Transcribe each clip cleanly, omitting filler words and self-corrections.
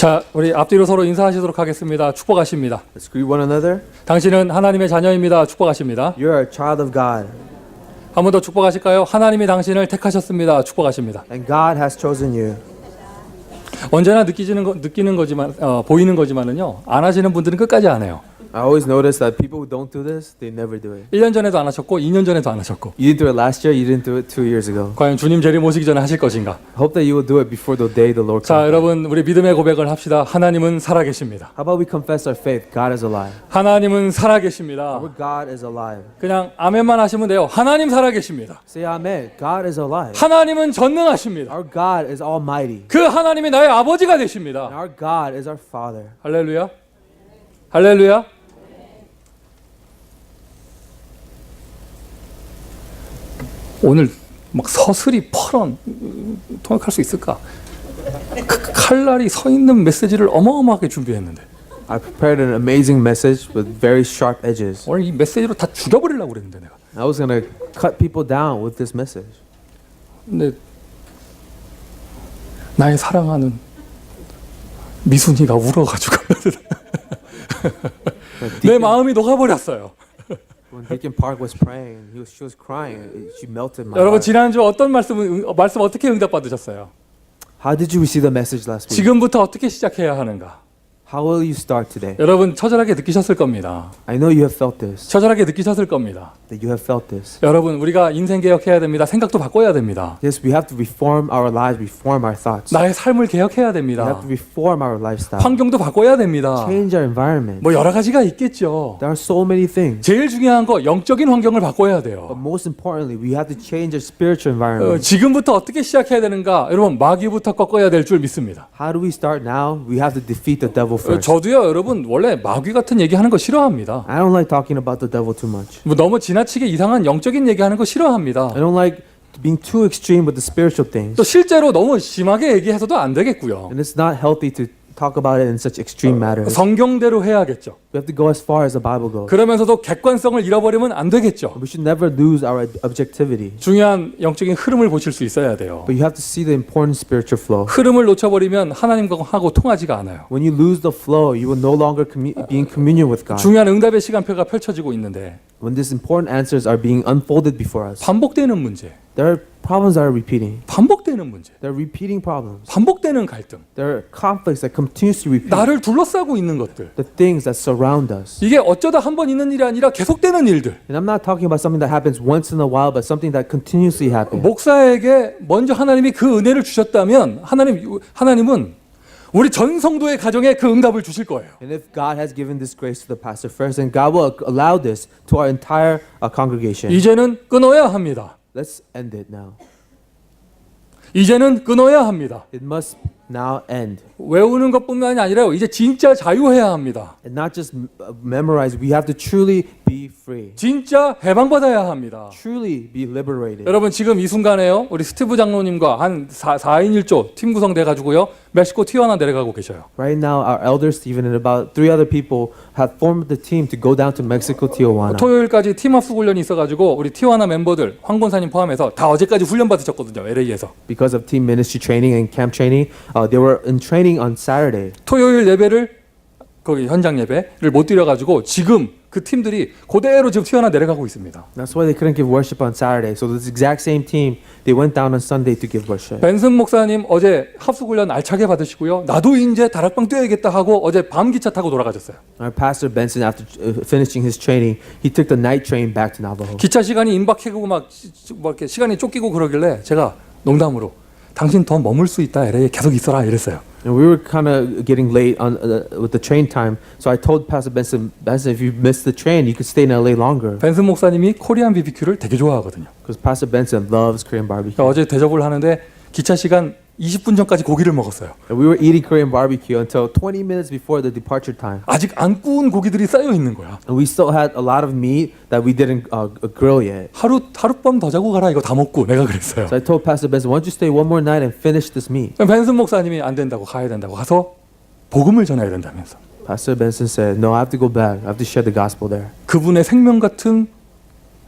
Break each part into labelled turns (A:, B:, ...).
A: 자, 우리 앞뒤로 서로 인사하시도록 하겠습니다. 축복하십니다.
B: Let's greet one another.
A: 당신은 하나님의 자녀입니다. 축복하십니다.
B: You're a child of God,
A: 한 번 더 축복하실까요? 하나님이 당신을 택하셨습니다. 축복하십니다.
B: and God has chosen you.
A: 언제나 느끼는 거지만 보이는 거지만은요. 안 하시는 분들은 끝까지 안 해요.
B: I always notice that people who don't do this, they never do it.
A: 1년 전에도 안 하셨고 2년 전에도 안 하셨고.
B: You didn't do it last year, you didn't do it 2 years ago.
A: 과연 주님 재림 오시기 전에 하실 것인가?
B: Hope that you will do it before the day the Lord
A: 자,
B: comes.
A: 여러분 우리 믿음의 고백을 합시다. 하나님은 살아계십니다.
B: How about we confess our faith? God is alive.
A: 하나님은 살아계십니다.
B: Our God is alive.
A: 그냥 아멘만 하시면 돼요. 하나님 살아계십니다.
B: Say amen. God is alive.
A: 하나님은 전능하십니다.
B: Our God is almighty.
A: 그 하나님이 나의 아버지가 되십니다.
B: And our God is our Father.
A: 할렐루야. 할렐루야. 오늘 막 서슬이 펄언 통역할 수 있을까? 칼날이 서 있는 메시지를 어마어마하게 준비했는데
B: I prepared an amazing message with very sharp edges.
A: 오늘 이 메시지로 다 죽여버리려고 그랬는데 내가.
B: I was going to cut people down with this message.
A: 근데 나의 사랑하는 미순이가 울어가지고 내 마음이 녹아버렸어요.
B: When Deacon Park was praying, she was crying. She melted my
A: 여러분
B: heart.
A: 지난주 어떤 말씀 어떻게 응답받으셨어요?
B: How did you receive the message last week?
A: 지금부터 어떻게 시작해야 하는가?
B: How will you start today?
A: 여러분 처절하게 느끼셨을 겁니다.
B: I know you have felt this.
A: 처절하게 느끼셨을 겁니다.
B: That you have felt this.
A: 여러분 우리가 인생 개혁해야 됩니다. 생각도 바꿔야 됩니다.
B: Yes, we have to reform our lives, reform our thoughts.
A: 나의 삶을 개혁해야
B: We
A: 됩니다.
B: have to reform our lifestyle.
A: 환경도 바꿔야 됩니다.
B: Change our environment.
A: 뭐 여러 가지가 있겠죠.
B: There are so many things.
A: 제일 중요한 거 영적인 환경을 바꿔야
B: But
A: 돼요.
B: most importantly, we have to change our spiritual environment.
A: 지금부터 어떻게 시작해야 되는가? 여러분 마귀부터 꺾어야 될 줄 믿습니다.
B: How do we start now? We have to defeat the devil first.
A: 저도요 여러분 원래 마귀 같은 얘기하는 거 싫어합니다.
B: I don't like talking about the devil too much.
A: 뭐 너무 지나치게 이상한 영적인 얘기하는 거 싫어합니다.
B: I don't like being too extreme with the spiritual things.
A: 또 실제로 너무 심하게 얘기해서도 안 되겠고요.
B: And it's not healthy to talk about it in such extreme matters.
A: 성경대로 해야겠죠.
B: We have to go as far as the Bible goes.
A: 그러면서도 객관성을 잃어버리면 안 되겠죠.
B: We should never lose our objectivity.
A: 중요한 영적인 흐름을 보실 수 있어야 돼요.
B: But you have to see the important spiritual flow.
A: 흐름을 놓쳐버리면 하나님하고 통하지가 않아요.
B: When you lose the flow, you will no longer be in communion with God.
A: 중요한 응답의 시간표가 펼쳐지고 있는데
B: When these important answers are being unfolded before us,
A: 반복되는 문제,
B: there are problems that are repeating.
A: 반복되는 문제,
B: There are repeating problems.
A: 반복되는 갈등,
B: There are conflicts that continuously repeat.
A: 나를 둘러싸고 있는 것들.
B: The things that surround us.
A: 이게 어쩌다 한 번 있는 일이 아니라 계속되는 일들.
B: And I'm not talking about something that happens once in a while, but something that continuously happens.
A: 목사에게 먼저 하나님이 그 은혜를 주셨다면 하나님은 우리 전 성도의 가정에 그 응답을 주실 거예요.
B: And if God has given this grace to the pastor first, then God will allow this to our entire congregation.
A: 이제는 끊어야 합니다.
B: Let's end it now.
A: 이제는 끊어야 합니다.
B: It must now end.
A: 외우는 것뿐만이 아니라 이제 진짜 자유해야 합니다.
B: And not just memorize, we have to truly be free.
A: 진짜 해방받아야 합니다.
B: Truly be liberated.
A: 여러분 지금 이 순간에요. 우리 스티브 장로님과 한 4인 1조 팀 구성돼 가지고요. 멕시코 티juana 내려가고 계셔요.
B: Right now, our elder Stephen and about 3 other people have formed the team to go down to Mexico, Tijuana.
A: 토요일까지 팀합숙 훈련이 있어 가지고 우리 티juana 멤버들 황 권사님 포함해서 다 어제까지 훈련 받으셨거든요. LA에서.
B: Because of team ministry training and camp training, they were in training on Saturday.
A: 토요일 예배를 거기 현장 예배를 못 드려 가지고 지금 그 팀들이 그대로 지금 티juana 내려가고 있습니다.
B: That's why they couldn't give worship on Saturday. So this exact same team, they went down on Sunday to give worship.
A: 벤슨 목사님 어제 합숙 훈련 알차게 받으시고요. 나도 이제 다락방 뛰어야겠다 하고 어제 밤 기차 타고 돌아가셨어요.
B: Our pastor Benson, after finishing his training, he took the night train back to Navajo.
A: 기차 시간이 임박하고 막 이렇게 시간이 쫓기고 그러길래 제가 농담으로 당신 더 머물 수 있다 LA에 계속 있어라 이랬어요.
B: And we were kind of getting late on with the train time, so I told Pastor Benson, if you missed the train, you could stay in LA longer.
A: 벤슨 목사님이 코리안 BBQ를 되게 좋아하거든요.
B: Because Pastor Benson loves Korean barbecue.
A: 그러니까 어제 대접을 하는데 기차 시간 20분 전까지 고기를 먹었어요.
B: And we were eating Korean barbecue until 20 minutes before the departure time.
A: 아직 안 구운 고기들이 쌓여 있는 거야.
B: And we still had a lot of meat that we didn't grill yet.
A: 하룻밤 더 자고 가라 이거 다 먹고 내가 그랬어요.
B: So I told Pastor Benson, why don't you stay one more night and finish this meat?
A: 벤슨 목사님이 안 된다고 가야 된다고 가서 복음을 전해야 된다면서.
B: Pastor Benson said, no, I have to go back. I have to share the gospel there.
A: 그분의 생명 같은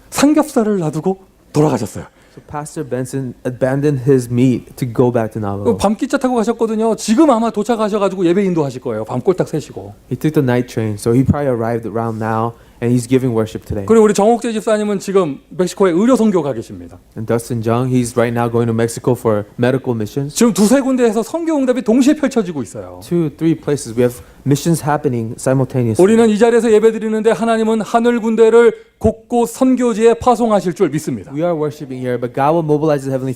A: 삼겹살을 놔두고 돌아가셨어요.
B: So Pastor Benson abandoned his meat to go back to Navajo.
A: 밤기차 타고 가셨거든요. 지금 아마 도착하셔가지고 예배 인도하실 거예요. 밤 꼴딱 새시고.
B: He took the night train, so he probably arrived around now, and he's giving worship today.
A: 그리고 우리 정옥재 집사님은 지금 멕시코에 의료 선교 가 계십니다.
B: And Dustin Jung, he's right now going to Mexico for medical missions.
A: 지금 두세 군데에서 선교 응답이 동시에 펼쳐지고 있어요.
B: 2-3 places we have missions happening simultaneously.
A: 우리는 이 자리에서 예배드리는데 하나님은 하늘 군대를 곳곳 선교지에 파송하실 줄 믿습니다.
B: We are worshiping here, but God will mobilize the heavenly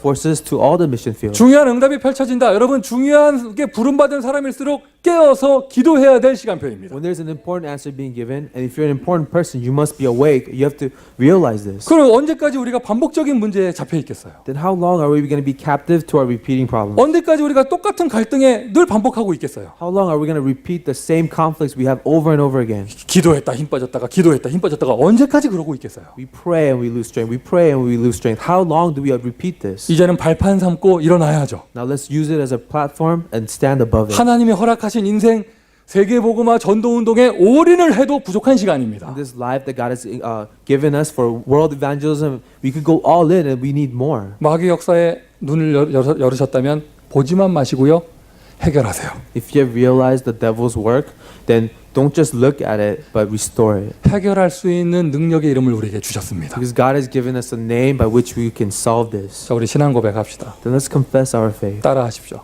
B: forces to all the mission fields.
A: 중요한 응답이 펼쳐진다. 여러분 중요한 게 부름받은 사람일수록 깨어서 기도해야 될 시간표입니다.
B: When there's an important answer being given, and if you're an important person, you must be awake. You have to realize this.
A: 그럼 언제까지 우리가 반복적인 문제에 잡혀 있겠어요?
B: Then how long are we going to be captive to our repeating problems?
A: 언제까지 우리가 똑같은 갈등에 늘 반복하고 있겠어요?
B: How long are we going to repeat the same conflicts we have over and over again?
A: 기도했다 힘 빠졌다가 기도했다 힘 빠졌다가 언제까지 그러고 있겠어요?
B: We pray and we lose strength. We pray and we lose strength. How long do we repeat this?
A: 이제는 발판 삼고 일어나야죠.
B: Now let's use it as a platform and stand above it.
A: 하나님이 허락하신 인생 세계복음화 전도운동에 올인을 해도 부족한 시간입니다.
B: In this life that God has given us for world evangelism, we could go all in and we need more.
A: 마귀 역사에 눈을 열으셨다면 보지만 마시고요. 해결하세요.
B: If you have realized the devil's work, then don't just look at it, but restore it.
A: 해결할 수 있는 능력의 이름을 우리에게 주셨습니다.
B: Because God has given us a name by which we can solve this.
A: 자, 우리 신앙 고백합시다.
B: Then let's confess our faith.
A: 따라하십시오.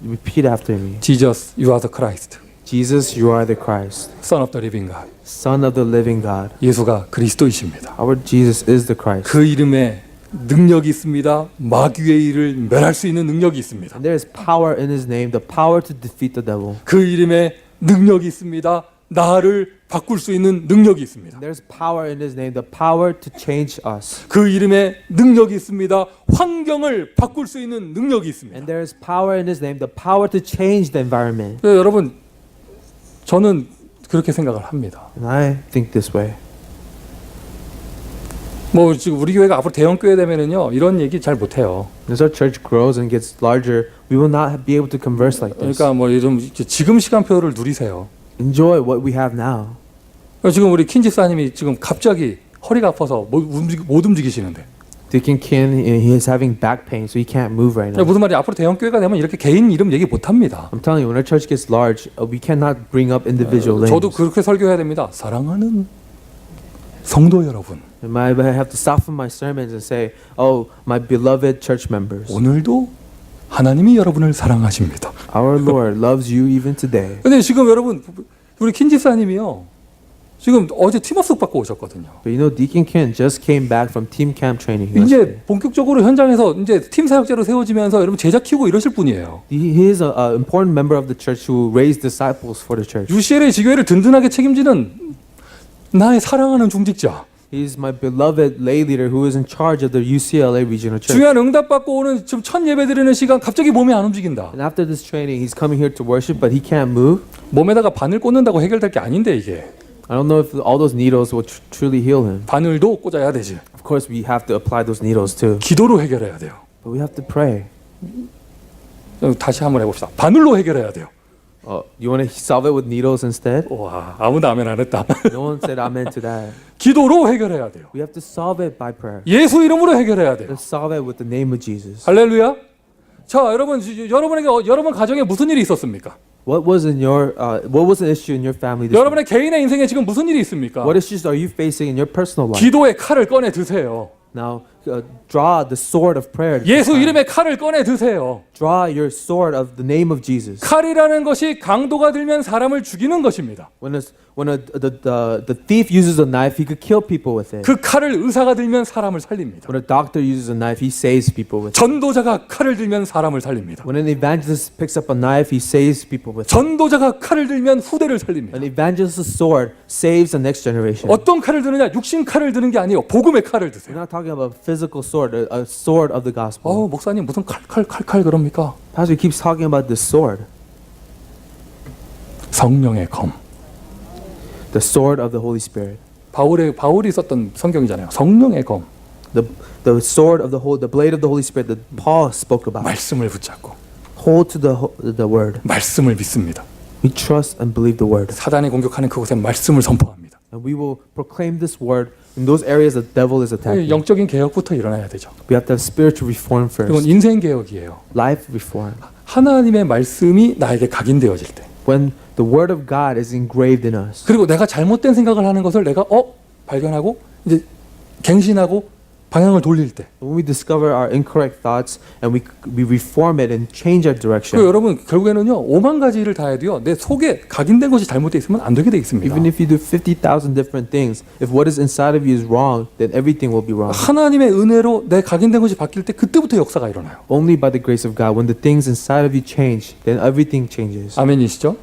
B: Repeat after me.
A: Jesus, you are the Christ,
B: Jesus, you are the Christ,
A: Son of the living God.
B: Son of the living God.
A: 예수가 그리스도이십니다.
B: Our Jesus is the Christ.
A: 그 이름에 능력이 있습니다. 마귀의 일을 멸할 수 있는 능력이 있습니다.
B: And there is power in His name, the power to defeat the devil.
A: 그 이름에 능력이 있습니다. 나를 바꿀 수 있는 능력이 있습니다.
B: There's power in His name, the power to change us.
A: 그 이름에 능력이 있습니다. 환경을 바꿀 수 있는 능력이 있습니다.
B: And there is power in His name, the power to change the environment.
A: 네, 여러분, 저는 그렇게 생각을 합니다.
B: And I think this way.
A: 뭐 지금 우리 교회가 앞으로 대형 교회 되면은요 이런 얘기 잘 못해요.
B: As our church grows and gets larger, we will not be able to converse like this.
A: 그러니까 뭐 좀 지금 시간표를 누리세요.
B: Enjoy what we have now.
A: 지금 우리 킨지사님이 지금 갑자기 허리가 아파서 못 움직이시는데.
B: Deacon Kin, he is having back pain, so he can't move right now.
A: 무슨 말이 앞으로 대형 교회가 되면 이렇게 개인 이름 얘기 못 합니다.
B: I'm telling you, when our church gets large, we cannot bring up individual names.
A: 저도 그렇게 설교해야 됩니다. 사랑하는 성도 여러분,
B: I have to soften my sermons and say, "Oh, my beloved church members,
A: 오늘도 하나님이 여러분을 사랑하십니다.
B: our Lord loves you even today."
A: 근데 지금 여러분 우리 킨지사님이요. 지금 어제 팀업숙 받고 오셨거든요.
B: But you know, Deacon Kin just came back from team camp training.
A: 이제
B: yesterday.
A: 본격적으로 현장에서 이제 팀 사역자로 세워지면서 여러분 제자 키우고 이러실 분이에요.
B: He is an important member of the church who raised disciples for the church.
A: UCLA 지교회를 든든하게 책임지는 나의 사랑하는 중직자.
B: He is my beloved lay leader who is in charge of the UCLA regional church.
A: 중요한 응답 받고 오는 지금 첫 예배 드리는 시간 갑자기 몸이 안 움직인다.
B: And after this training, he's coming here to worship, but he can't move.
A: 몸에다가 바늘 꽂는다고 해결될 게 아닌데 이게.
B: I don't know if all those needles will truly heal him.
A: 바늘도 꽂아야 되지.
B: Of course, we have to apply those needles too.
A: 기도로 해결해야 돼요.
B: But we have to pray.
A: 다시 한번 해봅시다. 바늘로 해결해야 돼요.
B: You want to solve it with needles instead?
A: 와, 아무도 아멘 안 했다.
B: No one said amen to that.
A: 기도로 해결해야 돼요.
B: We have to solve it by prayer.
A: 예수 이름으로 해결해야 돼요.
B: Let's solve it with the name of Jesus.
A: 할렐루야. 자, 여러분에게 여러분 가정에 무슨 일이 있었습니까?
B: What was an issue in your family this week?
A: 여러분의 개인의 인생에 지금 무슨 일이 있습니까?
B: What issues are you facing in your personal life?
A: 기도의 칼을 꺼내 드세요.
B: Now, draw the sword of prayer.
A: 예수 이름의 칼을 꺼내 드세요.
B: Draw your sword of the name of Jesus.
A: 칼이라는 것이 강도가 들면 사람을 죽이는 것입니다.
B: The thief uses a knife, he could kill people with it.
A: 그 칼을 의사가 들면 사람을 살립니다.
B: When a doctor uses a knife, he saves people with it.
A: 전도자가 칼을 들면 사람을 살립니다.
B: When an evangelist picks up a knife, he saves people with it.
A: 전도자가 칼을 들면 후대를 살립니다.
B: An evangelist's sword saves the next generation.
A: 어떤 칼을 드느냐? 육신 칼을 드는 게 아니에요. 복음의 칼을
B: We're
A: 드세요.
B: not talking about physical sword, a sword of the gospel.
A: 목사님 무슨 칼 그럽니까?
B: Pastor keeps talking about this sword,
A: 성령의 검.
B: the sword of the Holy Spirit.
A: 바울이 썼던 성경이잖아요. 성령의 검.
B: The sword of the blade of the Holy Spirit that Paul spoke about.
A: 말씀을 붙잡고
B: Hold to the word.
A: 말씀을 믿습니다.
B: We trust and believe the word.
A: 사단이 공격하는 그곳에 말씀을 선포합니다.
B: And we will proclaim this word In those areas, the devil is attacking.
A: 영적인 개혁부터 일어나야 되죠.
B: We have to have spiritual reform
A: 이건
B: first.
A: 인생 개혁이에요.
B: Life reform.
A: 하나님의 말씀이 나에게 각인되어질 때.
B: When the word of God is engraved in us.
A: 그리고 내가 잘못된 생각을 하는 것을 내가 발견하고 이제 갱신하고 방향을 돌릴 때.
B: When we discover our incorrect thoughts and we reform it and change our
A: 그
B: direction.
A: 여러분 결국에는요 5만 가지를 다 해도요 내 속에 각인된 것이 잘못되어 있으면 안 되게 돼 있습니다.
B: Even if you do 50,000 different things, if what is inside of you is wrong, then everything will be wrong.
A: 하나님의 은혜로 내 각인된 것이 바뀔 때 그때부터 역사가 일어나요.
B: Only by the grace of God, when the things inside of you change, then everything changes.
A: 아멘이시죠?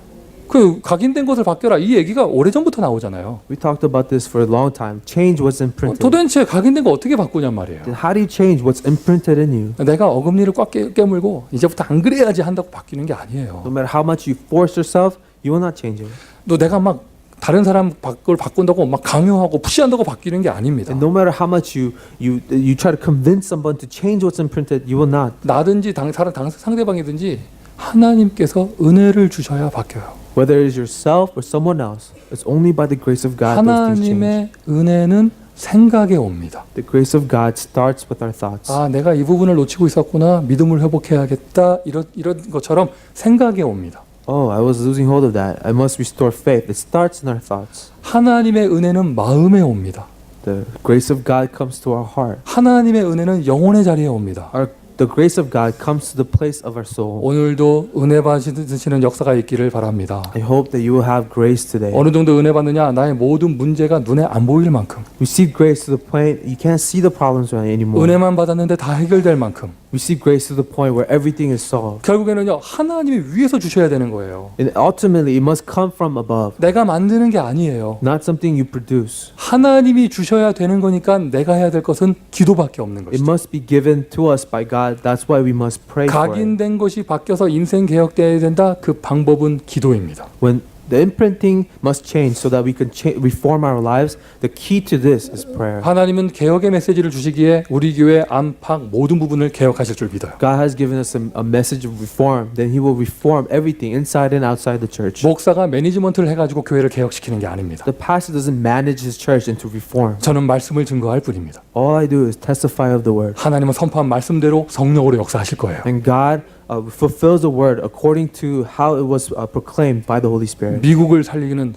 A: 그 각인된 것을 바뀌어라 이 얘기가 오래전부터 나오잖아요.
B: We talked about this for a long time. Change what's imprinted.
A: 도대체 각인된 거 어떻게 바꾸냔 말이에요.
B: Then how do you change what's imprinted in you?
A: 내가 어금니를 꽉 깨물고 이제부터 안 그래야지 한다고 바뀌는 게 아니에요.
B: No matter how much you force yourself, you will not change it.
A: 또 내가 막 다른 사람 걸 바꾼다고 막 강요하고 푸시한다고 바뀌는 게 아닙니다.
B: And no matter how much you try to convince someone to change what's imprinted, you will not.
A: 나든지 상대방이든지 하나님께서 은혜를 주셔야 바뀌어요.
B: Whether it is yourself or someone else, it's only by the grace of God those things change.
A: 하나님의 은혜는 생각에 옵니다.
B: The grace of God starts with our thoughts.
A: 아, 내가 이 부분을 놓치고 있었구나. 믿음을 회복해야겠다. 이런 것처럼 생각에 옵니다.
B: Oh, I was losing hold of that. I must restore faith. It starts in our thoughts.
A: 하나님의 은혜는 마음에 옵니다.
B: The grace of God comes to our heart.
A: 하나님의 은혜는 영혼의 자리에 옵니다.
B: The grace of God comes to the place of our soul.
A: 오늘도 은혜 받으시는 역사가 있기를 바랍니다.
B: I hope that you will have grace today.
A: 어느 정도 은혜 받느냐? 나의 모든 문제가 눈에 안 보일 만큼.
B: Receive grace to the point you can't see the problems anymore.
A: 은혜만 받았는데 다 해결될 만큼.
B: Receive grace to the point where everything is solved.
A: 결국에는요. 하나님이 위에서 주셔야 되는 거예요.
B: And ultimately, it must come from above.
A: 내가 만드는 게 아니에요.
B: Not something you produce.
A: 하나님이 주셔야 되는 거니까 내가 해야 될 것은 기도밖에 없는
B: It
A: 것이죠.
B: must be given to us by God. That's why we must pray for it.
A: 각인된 것이 바뀌어서 인생 개혁되어야 된다. 그 방법은 기도입니다.
B: When the imprinting must change so that we can reform our lives, the key to this is prayer.
A: 하나님은 개혁의 메시지를 주시기에 우리 교회 안팎 모든 부분을 개혁하실 줄 믿어요.
B: God has given us a message of reform. Then He will reform everything inside and outside the church.
A: 목사가 매니지먼트를 해가지고 교회를 개혁시키는 게 아닙니다.
B: The pastor doesn't manage his church into reform.
A: 저는 말씀을 증거할 뿐입니다.
B: All I do is testify of the word.
A: 하나님은 선포한 말씀대로 성령으로 역사하실 거예요.
B: And God fulfills the word according to how it was proclaimed by the Holy Spirit.
A: 미국을 살리는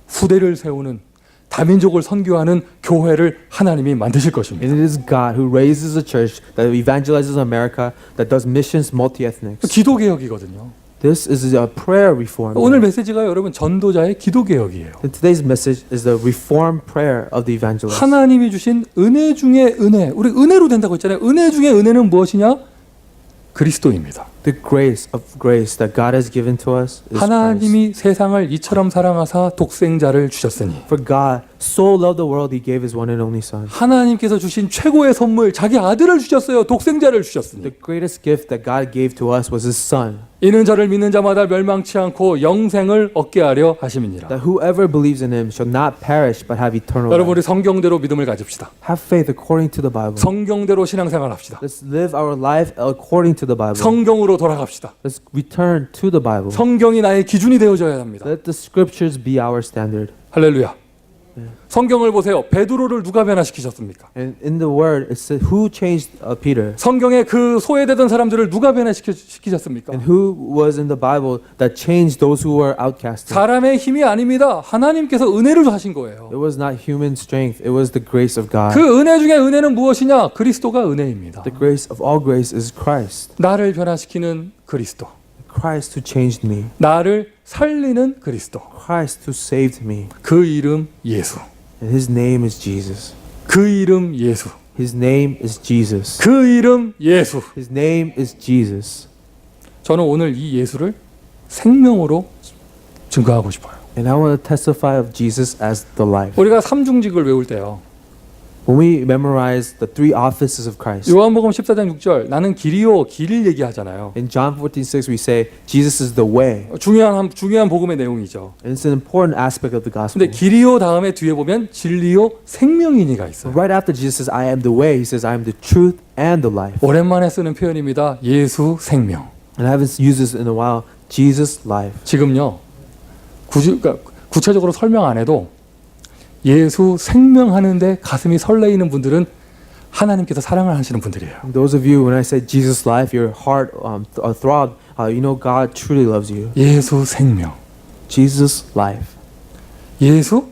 A: 후대를 세우는 다민족을 선교하는 교회를 하나님이 만드실 것입니다.
B: And it is God who raises a church that evangelizes America, that does missions multi-ethnics.
A: 기도 개혁이거든요.
B: This is a prayer reform.
A: 오늘 메시지가 여러분 전도자의 기도 개혁이에요.
B: And today's message is the reform prayer of the evangelist.
A: 하나님이 주신 은혜 중에 은혜, 우리 은혜로 된다고 했잖아요. 은혜 중에 은혜는 무엇이냐? 그리스도입니다.
B: The grace of grace that God has given to us is Christ.
A: 하나님이 세상을 이처럼 사랑하사 독생자를 주셨으니
B: For God so loved the world, He gave His one and only Son.
A: 하나님께서 주신 최고의 선물 자기 아들을 주셨어요. 독생자를 주셨으니
B: The greatest gift that God gave to us was His Son.
A: 이는 저를 믿는 자마다 멸망치 않고 영생을 얻게 하려 하심이니라.
B: That whoever believes in Him shall not perish but have eternal
A: 여러분 우리
B: life.
A: 성경대로 믿음을 가집시다.
B: Have faith according to the Bible.
A: 성경대로 신앙생활합시다.
B: Let's live our life according to the Bible.
A: 성경으로 돌아갑시다.
B: Let's return to the Bible.
A: 성경이 나의 기준이 되어줘야 합니다.
B: Let the scriptures be our standard.
A: 할렐루야. 성경을 보세요. 베드로를 누가 변화시키셨습니까?
B: And in the word, it said, who changed Peter?
A: 성경에 그 소외되던 사람들을 누가 변화시키셨습니까?
B: And who was in the Bible that changed those who were outcasted?
A: 사람의 힘이 아닙니다. 하나님께서 은혜를 하신 거예요.
B: It was not human strength. It was the grace of God.
A: 그 은혜 중에 은혜는 무엇이냐? 그리스도가 은혜입니다.
B: The grace of all grace is Christ.
A: 나를 변화시키는 그리스도.
B: Christ who changed me.
A: 나를 살리는 그리스도.
B: Christ who saved me.
A: 그 이름 예수.
B: And His name is Jesus.
A: 그 이름 예수.
B: His name is Jesus.
A: 그 이름 예수.
B: His name is Jesus.
A: 저는 오늘 이 예수를 생명으로 증거하고 싶어요.
B: And I want to testify of Jesus as the life.
A: 우리가 삼중직을 외울 때요.
B: When we memorize the three offices of Christ.
A: 요한복음 14장 6절 나는 길이요 길을 얘기하잖아요.
B: In John 14:6 we say Jesus is the way.
A: 중요한 복음의 내용이죠.
B: And it's an important aspect of the gospel.
A: 근데 길이요 다음에 뒤에 보면 진리요 생명이니가 있어요.
B: Right after Jesus says I am the way, He says I am the truth and the life.
A: 오랜만에 쓰는 표현입니다. 예수 생명.
B: And I haven't used this in a while. Jesus life.
A: 지금요. 그러니까 구체적으로 설명 안 해도 예수 생명하는데 가슴이 설레이는 분들은 하나님께서 사랑을 하시는 분들이에요.
B: Those of you, when I say Jesus life, your heart throb, you know God truly loves you.
A: 예수 생명,
B: Jesus life.
A: 예수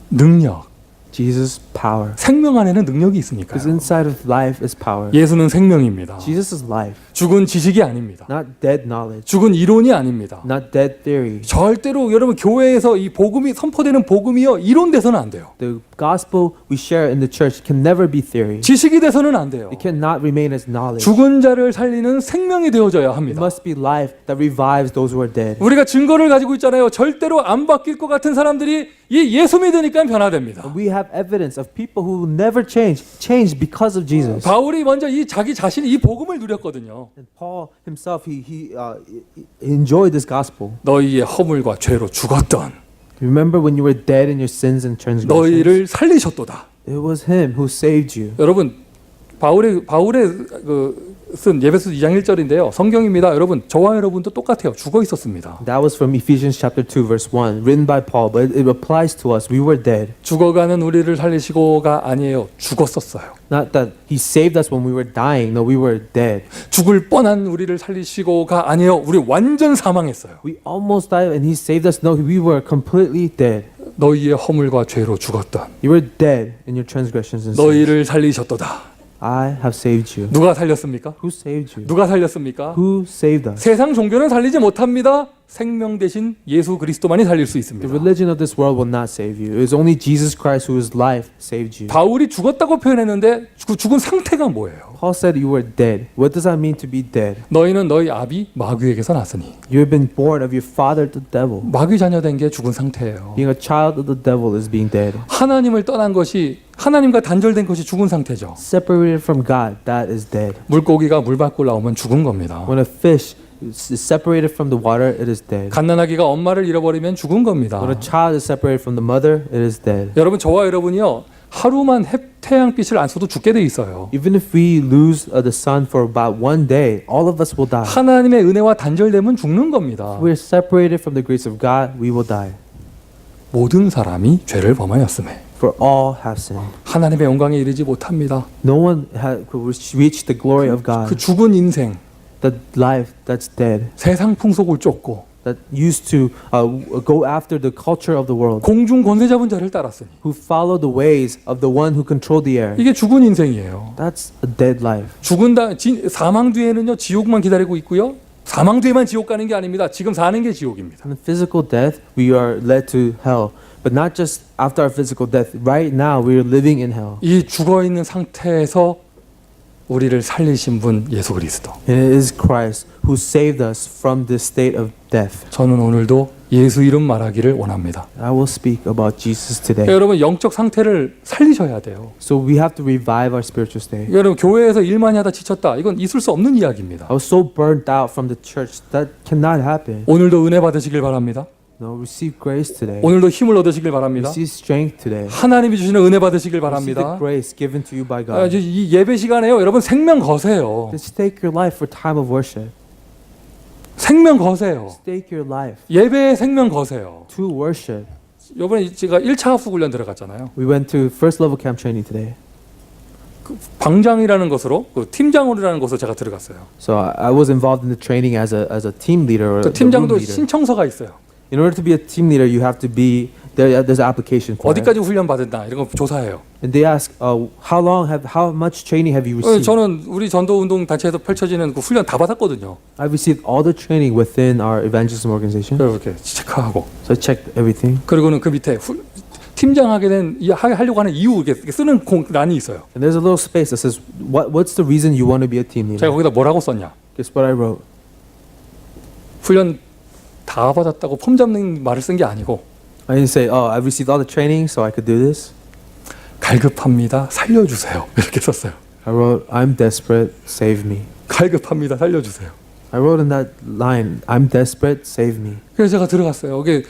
A: 능력.
B: Jesus power.
A: 생명 안에는 능력이 있으니까요.
B: Because inside of life is power.
A: 예수는 생명입니다.
B: Jesus is life,
A: 죽은 지식이 아닙니다.
B: not dead knowledge,
A: 죽은 이론이 아닙니다.
B: not dead theory.
A: 절대로 여러분 교회에서 이 복음이 선포되는 복음이요 이론돼서는 안 돼요.
B: The gospel we share in the church can never be theory.
A: 지식이 돼서는 안 돼요.
B: It cannot remain as knowledge.
A: 죽은 자를 살리는 생명이 되어져야
B: It
A: 합니다.
B: must be life that revives those who are dead.
A: 우리가 증거를 가지고 있잖아요. 절대로 안 바뀔 것 같은 사람들이 이 예수 믿으니까 변화됩니다.
B: We have evidence of people who never changed because of Jesus.
A: 바울이 먼저 이 자기 자신이 이 복음을 누렸거든요.
B: And Paul himself, he enjoyed this gospel.
A: 너희의 허물과 죄로 죽었던
B: Remember when you were dead in your sins and transgressions?
A: 너희를 살리셨도다.
B: It was him who saved you.
A: 여러분 바울의 쓴 예배서 2장 1절인데요. 성경입니다. 여러분 저와 여러분도 똑같아요. 죽어 있었습니다.
B: That was from Ephesians chapter 2 verse 1, written by Paul, but it applies to us. We were dead.
A: 죽어가는 우리를 살리시고가 아니에요. 죽었었어요.
B: Not that he saved us when we were dying. No, we were dead.
A: 죽을 뻔한 우리를 살리시고가 아니에요. 우리 완전 사망했어요.
B: We almost died and he saved us. No, we were completely dead.
A: 너희의 허물과 죄로 죽었던
B: You were dead in your transgressions and sins.
A: 너희를 살리셨도다.
B: I have saved you.
A: 누가 살렸습니까?
B: Who saved you?
A: 누가 살렸습니까?
B: Who saved us?
A: 세상 종교는 살리지 못합니다. 생명 대신 예수 그리스도만이 살릴 수
B: The
A: 있습니다.
B: religion of this world will not save you. It is only Jesus Christ whose life saved you.
A: 바울이 죽었다고 표현했는데 그 죽은 상태가 뭐예요?
B: Paul said you were dead. What does that mean to be dead?
A: 너희는 너희 아비 마귀에게서 났으니
B: You have been born of your father, the devil.
A: 마귀 자녀된 게 죽은 상태예요.
B: Being a child of the devil is being dead.
A: 하나님을 떠난 것이 하나님과 단절된 것이 죽은 상태죠.
B: Separated from God, that is dead.
A: 물고기가 물 밖으로 나오면 죽은 겁니다.
B: When a fish is separated from the water, it is dead.
A: 갓난아기가 엄마를 잃어버리면 죽은 겁니다.
B: When a child is separated from the mother, it is dead.
A: 여러분 저와 여러분이요 하루만 태양빛을 안 쏘도 죽게 돼 있어요.
B: Even if we lose the sun for about one day, all of us will die.
A: 하나님의 은혜와 단절되면 죽는 겁니다.
B: If we are separated from the grace of God, we will die.
A: 모든 사람이 죄를 범하였음에
B: For all have sinned.
A: 하나님의 영광에 이르지 못합니다.
B: No one could reach the glory of
A: 그
B: God.
A: 죽은 인생,
B: The life that's dead,
A: 세상 풍속을 쫓고
B: that used to go after the culture of the world,
A: 공중 권세 잡은 자를 따랐으니
B: who follow the ways of the one who controlled the air.
A: 이게 죽은 인생이에요.
B: That's a dead life.
A: 사망 뒤에는요 지옥만 기다리고 있고요. 사망 뒤에만 지옥 가는 게 아닙니다. 지금 사는 게 지옥입니다.
B: In physical death, we are led to hell. But not just after our physical death. Right now, we are living in hell.
A: 이 죽어 있는 상태에서 우리를 살리신 분 예수 그리스도.
B: And it is Christ who saved us from this state of death.
A: 저는 오늘도 예수 이름 말하기를 원합니다.
B: I will speak about Jesus today.
A: 여러분 영적 상태를 살리셔야 돼요.
B: So we have to revive our spiritual state.
A: 여러분 교회에서 일 많이 하다 지쳤다. 이건 있을 수 없는 이야기입니다.
B: I was so burnt out from the church. That cannot happen.
A: 오늘도 은혜 받으시길 바랍니다.
B: No, receive grace today.
A: 오늘도 힘을 얻으시길 바랍니다.
B: Receive strength today.
A: 하나님이 주시는 은혜 받으시길
B: Receive the
A: 바랍니다.
B: grace given to you by
A: 아,
B: God.
A: 이 예배 시간에요. 여러분 생명 거세요.
B: Stake your life for time of worship.
A: 생명 거세요.
B: Stake your life
A: 예배에 생명 거세요.
B: to worship.
A: 이번에 제가 1차 합숙 훈련 들어갔잖아요.
B: We went to first level camp training today.
A: 방장이라는 것으로 팀장으로라는 것으로 제가 들어갔어요.
B: So I was involved in the training as a team leader or
A: 그
B: the room
A: 팀장도
B: leader.
A: 신청서가 있어요.
B: In order to be a team leader, you have to be there's an application for it.
A: 어디까지 훈련 받았나 이런 거 조사해요.
B: And they ask, how much training have you received?
A: 저는 우리 전도 운동 단체에서 펼쳐지는 그 훈련 다 받았거든요.
B: I've received all the training within our evangelism organization.
A: 이렇게 체크하고
B: So I checked everything.
A: 그리고는 그 밑에 팀장하게 된 하려고 하는 이유 이렇게 쓰는 란이 있어요.
B: And there's a little space that says, what's the reason you want to be a team
A: 제가
B: leader?
A: 거기다 뭐라고 썼냐?
B: Guess what I wrote?
A: 훈련 다 받았다고 폼 잡는 말을 쓴 게 아니고
B: I didn't say, I've received all the training, so I could do this.
A: 갈급합니다. 살려주세요. 이렇게 썼어요.
B: I wrote, I'm desperate, save me.
A: 갈급합니다. 살려주세요.
B: I wrote in that line, I'm desperate, save me.
A: 그래서 제가 들어갔어요. 여기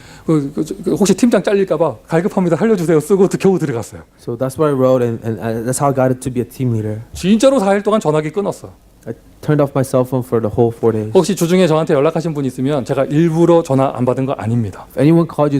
A: 혹시 팀장 잘릴까봐 갈급합니다. 살려주세요. 쓰고 겨우 들어갔어요.
B: So that's what I wrote, and that's how I got it to be a team leader.
A: 진짜로 4일 동안 전화기 끊었어.
B: I turned off my cell phone for the whole 4 days.
A: 혹시 주중에 저한테 연락하신 분 있으면 제가 일부러 전화 안 받은 거 아닙니다.
B: If anyone called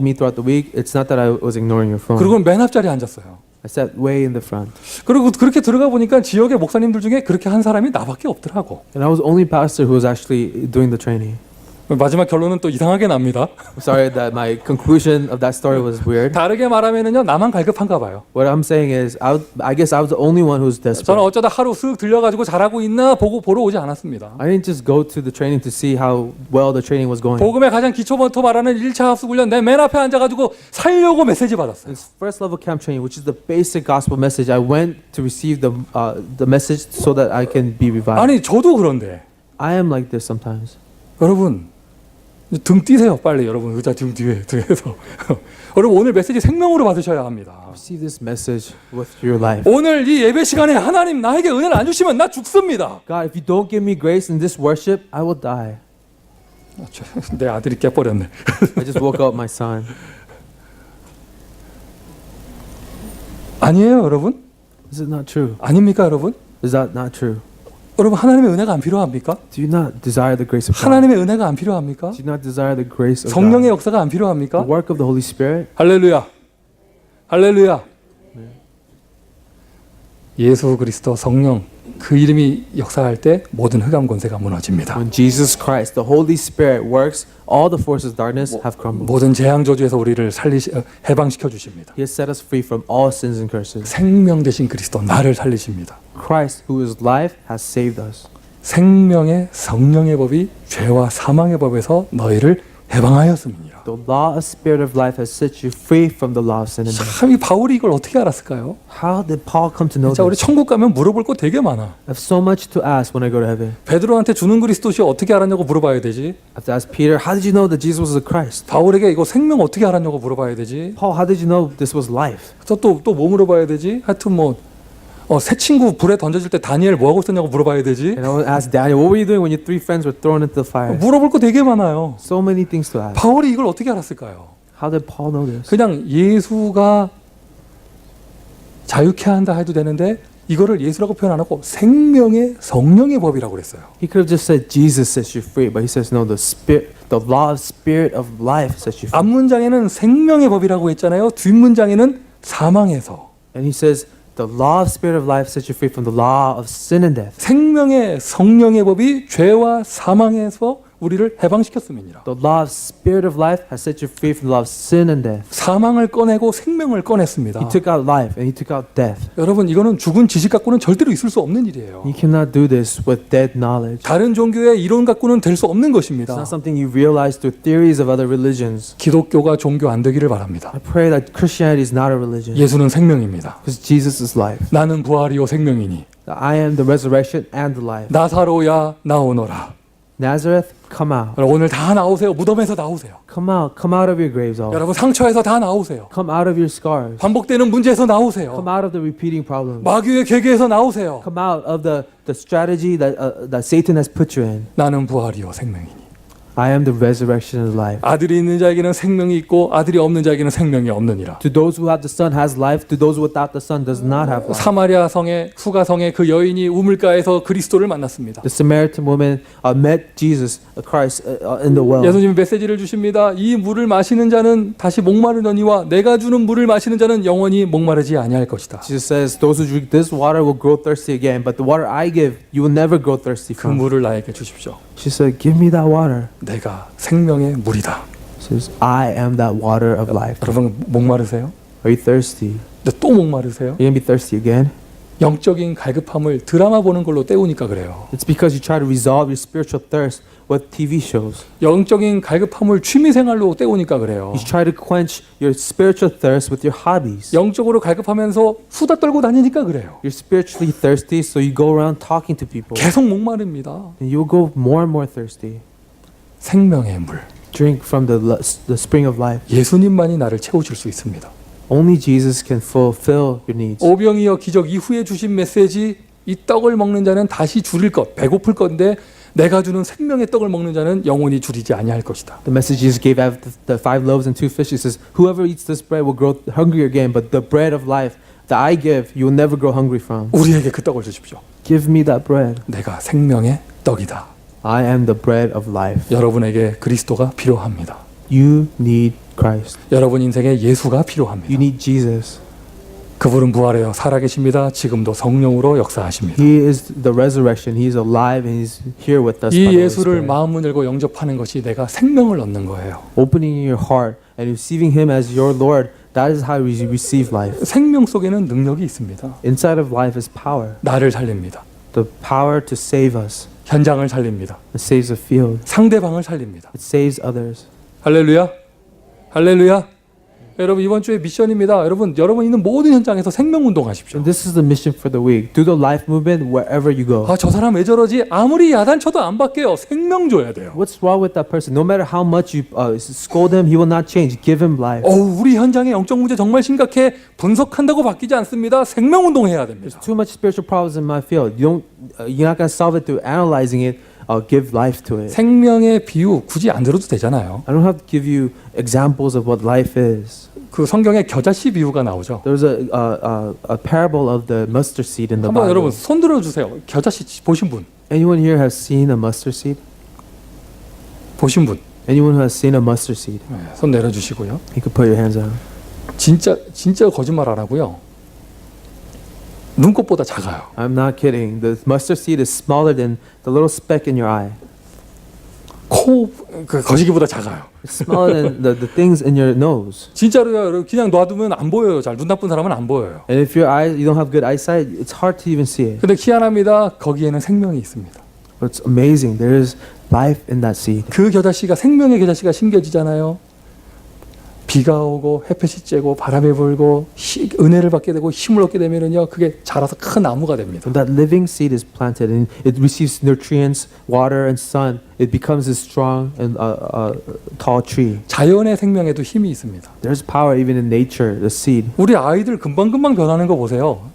B: me throughout the week, it's not that I was ignoring your phone.
A: 그리고 맨 앞자리에 앉았어요.
B: I sat way in the front.
A: 그리고 그렇게 들어가 보니까 지역의 목사님들 중에 그렇게 한 사람이 나밖에 없더라고.
B: And I was the only pastor who was actually doing the training.
A: 마지막 결론은 또 이상하게 납니다.
B: I'm sorry that my conclusion of that story was weird.
A: 다르게 말하면은요, 나만 갈급한가 봐요.
B: What I'm saying is, I guess I was the only one who's
A: 저는
B: desperate.
A: 어쩌다 하루 쓱 들려가지고 잘하고 있나 보러 오지 않았습니다.
B: I didn't just go to the training to see how well the training was going.
A: 복음의 가장 기초부터 말하는 1차 합숙훈련 내 맨 앞에 앉아가지고 살려고 메시지 받았어요.
B: This first level camp training, which is the basic gospel message, I went to receive the message so that I can be revived.
A: 아니 저도 그런데
B: I am like this sometimes.
A: 여러분 등 뛰세요 빨리. 여러분 의자 등에서 여러분 오늘 메시지 생명으로 받으셔야 합니다.
B: Receive this message with your life.
A: 오늘 이 예배 시간에 하나님 나에게 은혜를 안 주시면 나 죽습니다.
B: God, if you don't give me grace in this worship, I will die.
A: 내 아들이 깨버렸네.
B: I just woke up my son.
A: 아니에요 여러분?
B: Is it not true?
A: 아닙니까 여러분?
B: Is that not true?
A: 여러분 하나님의 은혜가 안 필요합니까?
B: Do you not desire the grace of God?
A: 하나님의 은혜가 안 필요합니까?
B: Do you not desire the grace of
A: 성령의
B: God?
A: 역사가 안 필요합니까?
B: The work of the Holy Spirit?
A: 할렐루야. 할렐루야. 예수 그리스도 성령 그 이름이 역사할 때 모든 흑암 권세가 무너집니다.
B: When Jesus Christ, the Holy Spirit works, all the forces of darkness have crumbled.
A: 모든 재앙 저주에서 우리를 해방시켜 주십니다.
B: He has set us free from all sins and curses.
A: 생명 되신 그리스도 나를 살리십니다.
B: Christ, who is life, has saved us.
A: 생명의 성령의 법이 죄와 사망의 법에서 너희를 해방하였음이니라.
B: The law of spirit of life has set you free from the law of sin and death.
A: 참 이 바울이 이걸 어떻게 알았을까요?
B: How did Paul come to know
A: 자, 우리
B: this?
A: 천국 가면 물어볼 거 되게 많아.
B: I have so much to ask when I go to heaven.
A: 베드로한테 주는 그리스도시 어떻게 알았냐고 물어봐야 되지.
B: I have to ask Peter, how did you know that Jesus was the Christ?
A: 바울에게 이거 생명 어떻게 알았냐고 물어봐야 되지.
B: Paul, how did you know this was life?
A: 또 뭐 물어봐야 되지? 하여튼 뭐 새 친구 불에 던져질 때 다니엘 뭐 하고 있었냐고 물어봐야 되지.
B: And I would ask Daniel, what were you doing when your 3 friends were thrown into the fire?
A: 물어볼 거 되게 많아요.
B: So many things to ask.
A: 바울이 이걸 어떻게 알았을까요?
B: How did Paul know this?
A: 그냥 예수가 자유케 한다 해도 되는데 이거를 예수라고 표현 안 하고 생명의 성령의 법이라고 그랬어요.
B: He could have just said Jesus sets you free, but he says no, the law of spirit of life sets you free.
A: 앞문장에는 생명의 법이라고 했잖아요. 뒷문장에는 사망에서.
B: And he says the law of spirit of life sets you free from the law of sin and death.
A: 생명의 성령의 법이 죄와 사망에서 우리를 해방시켰음이니라.
B: The law of spirit of life has set you free from the law of sin and death.
A: 사망을 꺼내고 생명을 꺼냈습니다.
B: He took out life and he took out death.
A: 여러분 이거는 죽은 지식 갖고는 절대로 있을 수 없는 일이에요.
B: You cannot do this with dead knowledge.
A: 다른 종교의 이론 갖고는 될 수 없는
B: It's
A: 것입니다.
B: not something you realize through theories of other religions.
A: 기독교가 종교 안 되기를 바랍니다.
B: I pray that Christianity is not a religion.
A: 예수는 생명입니다.
B: Because Jesus is life.
A: 나는 부활이요 생명이니
B: I am the resurrection and the life.
A: 나사로야 나오너라.
B: Nazareth, come out.
A: 여러분, 오늘 다 나오세요. 무덤에서 나오세요.
B: Come out of your graves all.
A: 여러분 상처에서 다 나오세요.
B: Come out of your scars.
A: 반복되는 문제에서 나오세요.
B: Come out of the repeating problems.
A: 마귀의 계계에서 나오세요.
B: Come out of the strategy that Satan has put you in.
A: 나는 부활이요 생명이니.
B: I am the resurrection and life.
A: 아들이 있는 자에게는 생명이 있고 아들이 없는 자에게는 생명이 없느니라.
B: To those who have the Son has life. To those without the Son does not have life.
A: 사마리아 성의 수가 성의 그 여인이 우물가에서 그리스도를 만났습니다.
B: The Samaritan woman met Jesus Christ in the well.
A: 예수님이 메시지를 주십니다. 이 물을 마시는 자는 다시 목마르려니와 내가 주는 물을 마시는 자는 영원히 목마르지 아니할 것이다.
B: Jesus says, those who drink this water will grow thirsty again, but the water I give, you will never grow thirsty
A: 그
B: from.
A: 물을 나에게 주십시오.
B: She said, give me that water.
A: 내가 생명의 물이다.
B: She says, I am that water of life.
A: 여러분 목마르세요?
B: Are you thirsty?
A: 근데 또 목마르세요?
B: You're going to be thirsty again?
A: 영적인 갈급함을 드라마 보는 걸로 때우니까 그래요.
B: It's because you try to resolve your spiritual thirst with TV shows.
A: 영적인 갈급함을 취미생활로 때우니까 그래요.
B: You try to quench your spiritual thirst with your hobbies.
A: 영적으로 갈급하면서 수다 떨고 다니니까 그래요.
B: You're spiritually thirsty, so you go around talking to people.
A: 계속 목마릅니다.
B: And you'll go more and more thirsty.
A: 생명의 물.
B: Drink from the spring of life.
A: 예수님만이 나를 채워줄 수 있습니다.
B: Only Jesus can fulfill your needs.
A: 오병이어 기적 이후에 주신 메시지 이 떡을 먹는 자는 다시 줄일 것 배고플 건데 내가 주는 생명의 떡을 먹는 자는 영원히 줄이지 아니할 것이다.
B: The message Jesus gave after the 5 loaves and 2 fishes says, whoever eats this bread will grow hungry again, but the bread of life that I give, you will never grow hungry from.
A: 우리에게 그 떡을 주십시오.
B: Give me that bread.
A: 내가 생명의 떡이다.
B: I am the bread of life.
A: 여러분에게 그리스도가 필요합니다.
B: You need Christ.
A: 여러분 인생에 예수가
B: You
A: 필요합니다.
B: need Jesus.
A: 그분은 부활하여 살아계십니다. 지금도 성령으로 역사하십니다.
B: He is the resurrection. He is alive and He's here with us. by
A: 이
B: the Holy
A: 예수를
B: Spirit.
A: 마음문 열고 영접하는 것이 내가 생명을 얻는 거예요.
B: Opening your heart and receiving Him as your Lord, that is how we receive life.
A: 생명 속에는 능력이 있습니다.
B: Inside of life is power.
A: 나를 살립니다.
B: The power to save us.
A: 현장을 살립니다.
B: It saves the field.
A: 상대방을 살립니다.
B: It saves others.
A: 할렐루야. 할렐루야. 여러분 이번 주에 미션입니다. 여러분 있는 모든 현장에서 생명 운동하십시오.
B: And this is the mission for the week. Do the life movement wherever you go.
A: 아, 저 사람 왜 저러지? 아무리 야단쳐도 안 바뀌어요. 생명 줘야 돼요.
B: What's wrong with that person? No matter how much you scold him, he will not change. Give him life.
A: 우리 현장의 영적 문제 정말 심각해. 분석한다고 바뀌지 않습니다. 생명 운동해야 됩니다.
B: Too much spiritual problems in my field. You're not gonna solve it through analyzing it. Give life to it.
A: 생명의 비유 굳이 안 들어도 되잖아요.
B: I don't have to give you examples of what life is.
A: 그 성경에 겨자씨 비유가 나오죠.
B: There's a parable of the mustard seed in the
A: 한번 여러분
B: Bible.
A: 손 들어주세요. 겨자씨 보신 분,
B: Anyone here has seen a mustard seed?
A: 보신 분,
B: Anyone who has seen a mustard seed?
A: 네, 손 내려주시고요.
B: You can put your hands out.
A: 진짜 거짓말 안 하고요. 눈곱보다 작아요.
B: I'm not kidding. The mustard seed is smaller than the little speck in your eye.
A: 그 거시기보다 작아요.
B: It's smaller than the things in your nose.
A: 진짜로요. 여러분 그냥 놔두면 안 보여요. 잘 눈 나쁜 사람은 안 보여요.
B: And if your eyes, you don't have good eyesight, it's hard to even see it.
A: 근데 희한합니다. 거기에는 생명이 있습니다.
B: But it's amazing. There is life in that seed.
A: 그 겨자씨가 생명의 겨자씨가 심겨지잖아요. 비가 오고 햇볕이 쬐고 바람이 불고 은혜를 받게 되고 힘을 얻게 되면은요 그게 자라서 큰 나무가 됩니다.
B: When that living seed is planted and it receives nutrients, water, and sun, it becomes a strong and tall tree.
A: 자연의 생명에도 힘이 있습니다.
B: There's power even in nature, the seed.
A: 우리 아이들 금방금방 변하는 거 보세요.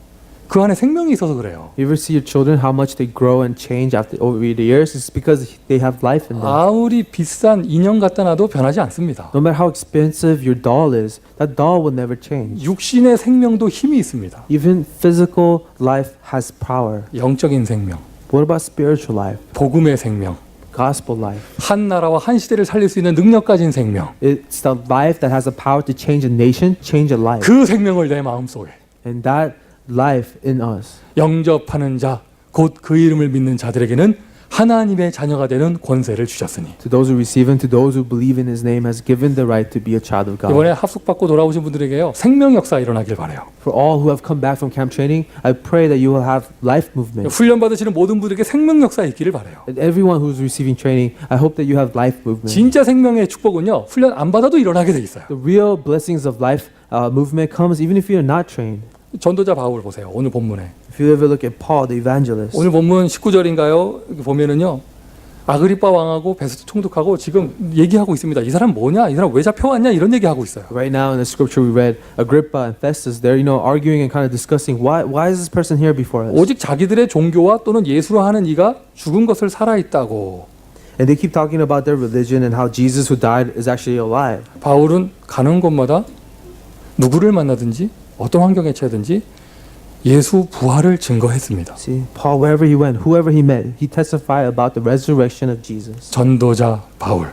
A: 그 안에 생명이 있어서 그래요.
B: You ever see your children how much they grow and change over the years? It's because they have life in them.
A: 아무리 비싼 인형 갖다 놔도 변하지 않습니다.
B: No matter how expensive your doll is, that doll will never change.
A: 육신의 생명도 힘이 있습니다.
B: Even physical life has power.
A: 영적인 생명,
B: What about spiritual life?
A: 복음의 생명,
B: Gospel life.
A: 한 나라와 한 시대를 살릴 수 있는 능력 가진 생명.
B: It's the life that has the power to change a nation, change a life.
A: 그 생명을 내 마음속에
B: And that life in us.
A: 영접하는 자, 곧 그 이름을 믿는 자들에게는 하나님의 자녀가 되는 권세를 주셨으니.
B: To those who receive Him, to those who believe in His name, has given the right to be a child of God.
A: 이번에 합숙받고 돌아오신 분들에게요 생명 역사 일어나길 바래요.
B: For all who have come back from camp training, I pray that you will have life movement.
A: 훈련 받으시는 모든 분들에게 생명 역사 있기를 바래요.
B: And everyone who's receiving training, I hope that you have life movement.
A: 진짜 생명의 축복은요 훈련 안 받아도 일어나게 돼 있어요.
B: The real blessings of life movement comes even if you're not trained.
A: 전도자 바울 보세요. 오늘 본문에.
B: If you ever look at Paul, the evangelist,
A: 오늘 본문 19절인가요? 보면은요. 아그리빠 왕하고 베스트 총독하고 지금 얘기하고 있습니다. 이 사람 뭐냐? 이 사람 왜 잡혀왔냐? 이런 얘기하고 있어요.
B: right now in the scripture we read, Agrippa and Festus, they're arguing and kind of discussing why is this person here before us?
A: 오직 자기들의 종교와 또는 예수로 하는 이가 죽은 것을 살아있다고.
B: And they keep talking about their religion and how Jesus who died is actually alive.
A: 바울은 가는 곳마다 누구를 만나든지 어떤 환경에 처하든지 예수 부활을 증거했습니다.
B: See, Paul, wherever he went, whoever he met, he testified about the resurrection of Jesus.
A: 전도자 바울.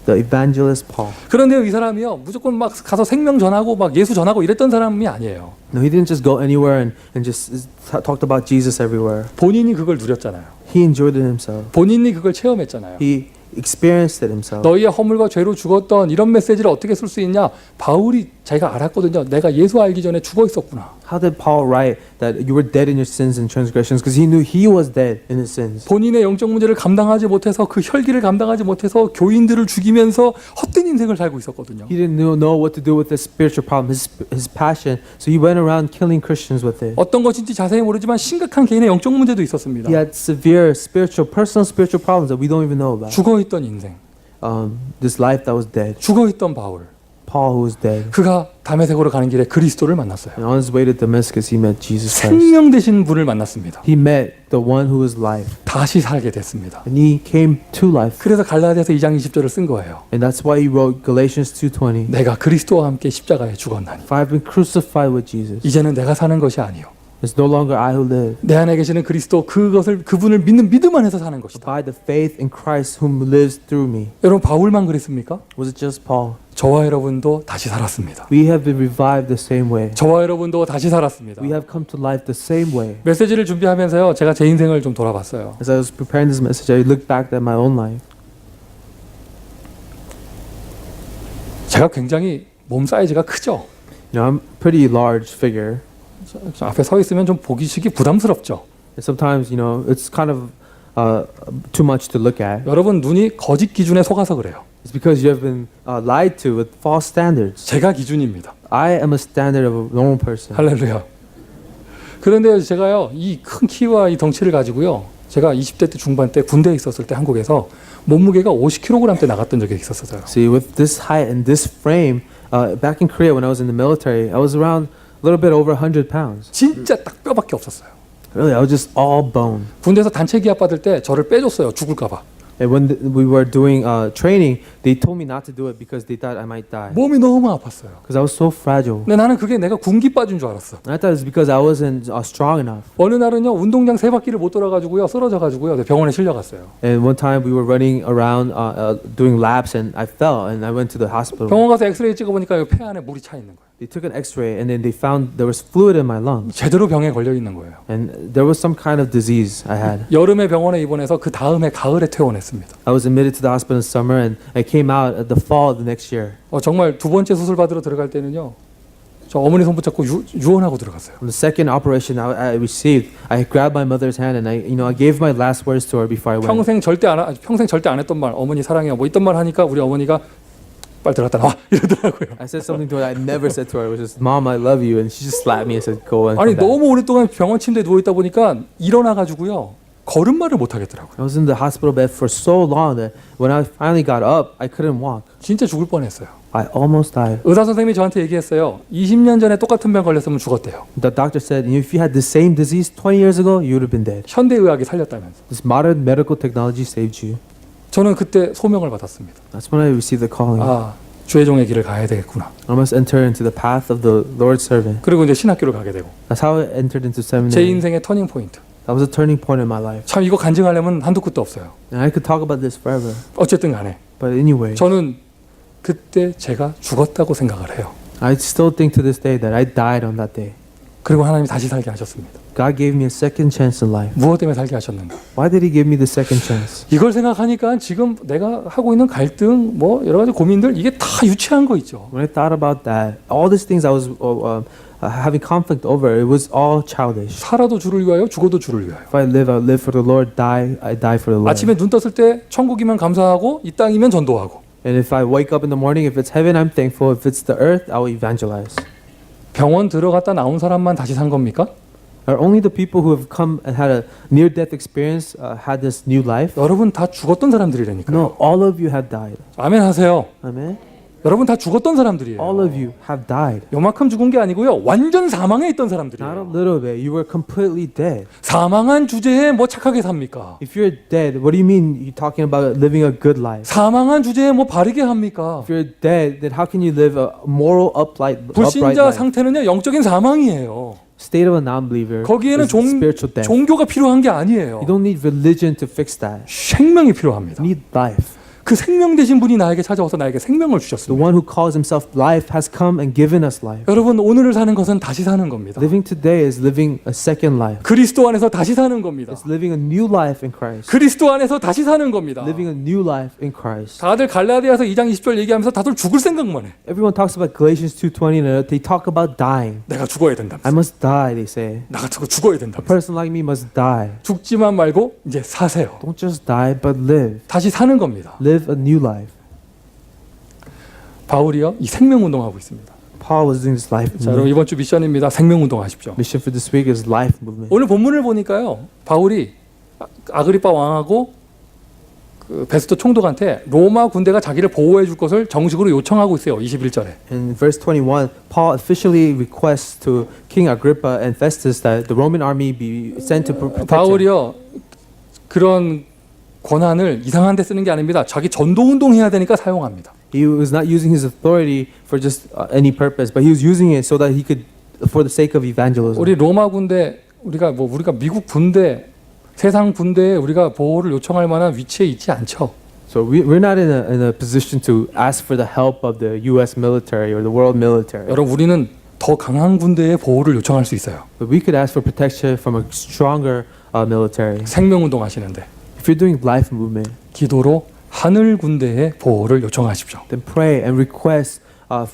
B: The evangelist Paul.
A: 그런데 이 사람이요 무조건 막 가서 생명 전하고 막 예수 전하고 이랬던 사람이 아니에요.
B: No, he didn't just go anywhere and just talked about Jesus everywhere.
A: 본인이 그걸 누렸잖아요.
B: He enjoyed it himself.
A: 본인이 그걸 체험했잖아요.
B: He experienced it himself.
A: 너희의 허물과 죄로 죽었던 이런 메시지를 어떻게 쓸 수 있냐? 바울이 자기가 알았거든요. 내가 예수 알기 전에 죽어 있었구나.
B: How did Paul write that you were dead in your sins and transgressions? Because he knew he was dead in his sins.
A: 본인의 영적 문제를 감당하지 못해서 그 혈기를 감당하지 못해서 교인들을 죽이면서 헛된 인생을 살고 있었거든요.
B: He didn't know what to do with his spiritual problem, his passion. So he went around killing Christians with it.
A: 어떤 것인지 자세히 모르지만 심각한 개인의 영적 문제도 있었습니다.
B: He had severe personal spiritual problems that we don't even know about.
A: 죽어있던 인생,
B: This life that was dead.
A: 죽어있던 바울.
B: Paul who was dead.
A: 그가 다메섹으로 가는 길에 그리스도를 만났어요.
B: And on his way to Damascus, he met Jesus Christ.
A: 생명 되신 분을 만났습니다.
B: He met the one who is life.
A: 다시 살게 됐습니다.
B: And he came to life.
A: 그래서 갈라디아서 2장 20절을 쓴 거예요.
B: And that's why he wrote Galatians 2:20.
A: 내가 그리스도와 함께 십자가에 죽었나니
B: For I've been crucified with Jesus.
A: 이제는 내가 사는 것이 아니요
B: It's It's no longer I who live,
A: 내 안에 계시는 그리스도 그분을 믿는 믿음 안에서 사는
B: but
A: 것이다.
B: by the faith in Christ whom lives through me.
A: 여러분 바울만 그랬습니까?
B: Was it just Paul?
A: 저와 여러분도 다시 살았습니다.
B: We have been revived the same way.
A: 저와 여러분도 다시 살았습니다.
B: We have come to life the same way.
A: 메시지를 준비하면서요, 제가 제 인생을 좀 돌아봤어요.
B: As I was preparing this message, I looked back at my own life.
A: 제가 굉장히 몸 사이즈가 크죠.
B: You know, I'm a pretty large figure.
A: 저 앞에 서 있으면 좀 보기식이 부담스럽죠.
B: And sometimes, you know, it's kind of too much to look at.
A: 여러분 눈이 거짓 기준에 속아서 그래요.
B: It's because you have been lied to with false standards.
A: 제가 기준입니다.
B: I am a standard of a normal person.
A: 할렐루야. 그런데 제가요, 이 큰 키와 이 덩치를 가지고요, 제가 20대 때 중반 때 군대에 있었을 때 한국에서 몸무게가 50kg 대 나갔던 적이 있었어요.
B: See, with this height and this frame, back in Korea when I was in the military, I was around a little bit over 100 pounds.
A: 진짜 딱 뼈밖에 없었어요.
B: Really, I was just all bone.
A: 군대에서 단체 기합 받을 때 저를 빼줬어요. 죽을까 봐.
B: And when we were doing training, they told me not to do it because they thought I might die.
A: 몸이 너무 아팠어요.
B: Because I was so fragile.
A: 근데 나는 그게 내가 군기 빠진 줄 알았어.
B: And I thought it was because I wasn't strong enough.
A: 어느 날은요, 운동장 3바퀴를 못 돌아가지고요, 쓰러져가지고요, 병원에 실려갔어요.
B: And one time we were running around doing laps and I fell and I went to the hospital.
A: 병원 가서 엑스레이 찍어보니까 폐 안에 물이 차 있는 거예요.
B: They took an x-ray and then they found there was fluid in my lungs.
A: 제대로 병에 걸려 있는 거예요.
B: And there was some kind of disease I had.
A: 여름에 병원에 입원해서 그 다음에 가을에 퇴원했습니다.
B: I was admitted to the hospital in summer and I came out at the fall of the next year.
A: 정말 두 번째 수술 받으러 들어갈 때는요, 저 어머니 손 붙잡고 유언하고 들어갔어요.
B: On the second operation I received, I grabbed my mother's hand and I gave my last words to her before I went.
A: 평생 절대 안 했던 말, 어머니 사랑해요, 뭐 있던 말 하니까 우리 어머니가 빨리 들어갔다 나와 이러더라고요.
B: I said something to her that I never said to her, which is, "Mom, I love you," and she just slapped me and said, "Go and
A: 아니
B: come back."
A: 너무 오랫동안 병원 침대에 누워 있다 보니까 일어나 가지고요, 걸음마를 못 하겠더라고요.
B: I was in the hospital bed for so long that when I finally got up, I couldn't walk.
A: 진짜 죽을 뻔했어요.
B: I almost died.
A: 의사 선생님이 저한테 얘기했어요. 20년 전에 똑같은 병 걸렸으면 죽었대요.
B: The doctor said, if you had the same disease 20 years ago, you would have been dead.
A: 현대의학이 살렸다면서.
B: This modern medical technology saved you.
A: 저는 그때 소명을 받았습니다.
B: That's when I received the calling.
A: 주의 종의 길을 가야 되겠구나.
B: I must enter into the path of the Lord's servant.
A: 그리고 이제 신학교를 가게 되고.
B: That's how I entered into
A: 제
B: seminary.
A: 인생의 터닝 포인트.
B: That was a turning point in my life.
A: 참 이거 간증하려면 한도 끝도 없어요.
B: And I could talk about this forever.
A: 어쨌든 간에
B: But anyway,
A: 저는 그때 제가 죽었다고 생각을 해요.
B: I still think to this day that I died on that day.
A: 그리고 하나님이 다시 살게 하셨습니다.
B: God gave me a second chance in life.
A: 무엇 때문에 살게 하셨는가?
B: Why did He give me the second chance?
A: 이걸 생각하니까 지금 내가 하고 있는 갈등, 뭐 여러 가지 고민들, 이게 다 유치한 거 있죠.
B: When I thought about that, all these things I was having conflict over, it was all childish.
A: 살아도 주를 위하여, 죽어도 주를 위하여.
B: If I live for the Lord. Die, I die for the Lord.
A: 아침에 눈 떴을 때 천국이면 감사하고, 이 땅이면 전도하고.
B: And if I wake up in the morning, if it's heaven, I'm thankful. If it's the earth, I will evangelize.
A: 병원 들어갔다 나온 사람만 다시 산 겁니까?
B: Are only the people who have come and had a near-death experience had this new life?
A: 여러분 다 죽었던 사람들이라니까요.
B: No, all of you have died.
A: 아멘 하세요.
B: Amen.
A: 여러분 다 죽었던 사람들이에요.
B: All of you have died.
A: 요만큼 죽은 게 아니고요, 완전 사망에 있던
B: Not a
A: 사람들이에요.
B: little bit. You were completely dead.
A: 사망한 주제에 뭐 착하게 삽니까?
B: If you're dead, what do you mean you're talking about living a good life?
A: 사망한 주제에 뭐 바르게 합니까?
B: If you're dead, then how can you live a moral, upright
A: 불신자
B: life?
A: 상태는요, 영적인 사망이에요.
B: State of a non-believer
A: 거기에는
B: is spiritual death.
A: 종교가 필요한 게 아니에요.
B: You don't need religion to fix that.
A: 생명이 필요합니다.
B: You need life.
A: 그 생명 되신 분이 나에게 찾아와서 나에게 생명을
B: The
A: 주셨습니다.
B: one who calls himself life has come and given us life.
A: 여러분, 오늘을 사는 것은 다시 사는 겁니다.
B: Living today is living a second life.
A: 그리스도 안에서 다시 사는 겁니다.
B: It's living a new life in Christ.
A: 그리스도 안에서 다시 사는 겁니다.
B: Living a new life in Christ.
A: 다들 갈라디아서 2장 20절 얘기하면서 다들 죽을 생각만 해.
B: Everyone talks about Galatians 2:20 and they talk about dying.
A: 내가 죽어야 된다.
B: I must die, they say.
A: 나 같은 거 죽어야 된다.
B: A person like me must die.
A: 죽지만 말고 이제 사세요.
B: Don't just die, but live.
A: 다시 사는 겁니다.
B: Live a new life.
A: 바울이요, 이 생명 운동하고 있습니다.
B: Paul was doing this life
A: 자, 여러분
B: movement.
A: 이번 주 미션입니다. 생명 운동하십시오.
B: Mission for this week is life movement.
A: 오늘 본문을 보니까요, 바울이 아그리파 왕하고 그 베스토 총독한테 로마 군대가 자기를 보호해 줄 것을 정식으로 요청하고 있어요. 21절에.
B: In verse 21, Paul officially requests to King Agrippa and Festus that the Roman army be sent to protect him.
A: 바울이요, 그런 권한을 이상한 데 쓰는 게 아닙니다. 자기 전도 운동해야 되니까 사용합니다.
B: He was not using his authority for just any purpose, but he was using it so that he could for the sake of evangelism.
A: 우리 로마 군대 우리가 미국 군대 세상 군대에 우리가 보호를 요청할 만한 위치에 있지 않죠.
B: So we're not in a position to ask for the help of the U.S. military or the world military.
A: 여러분 우리는 더 강한 군대의 보호를 요청할 수 있어요.
B: But we could ask for protection from a stronger military.
A: 생명운동 하시는데
B: If you're doing life movement,
A: 기도로 하늘 군대의 보호를 요청하십시오.
B: then pray and request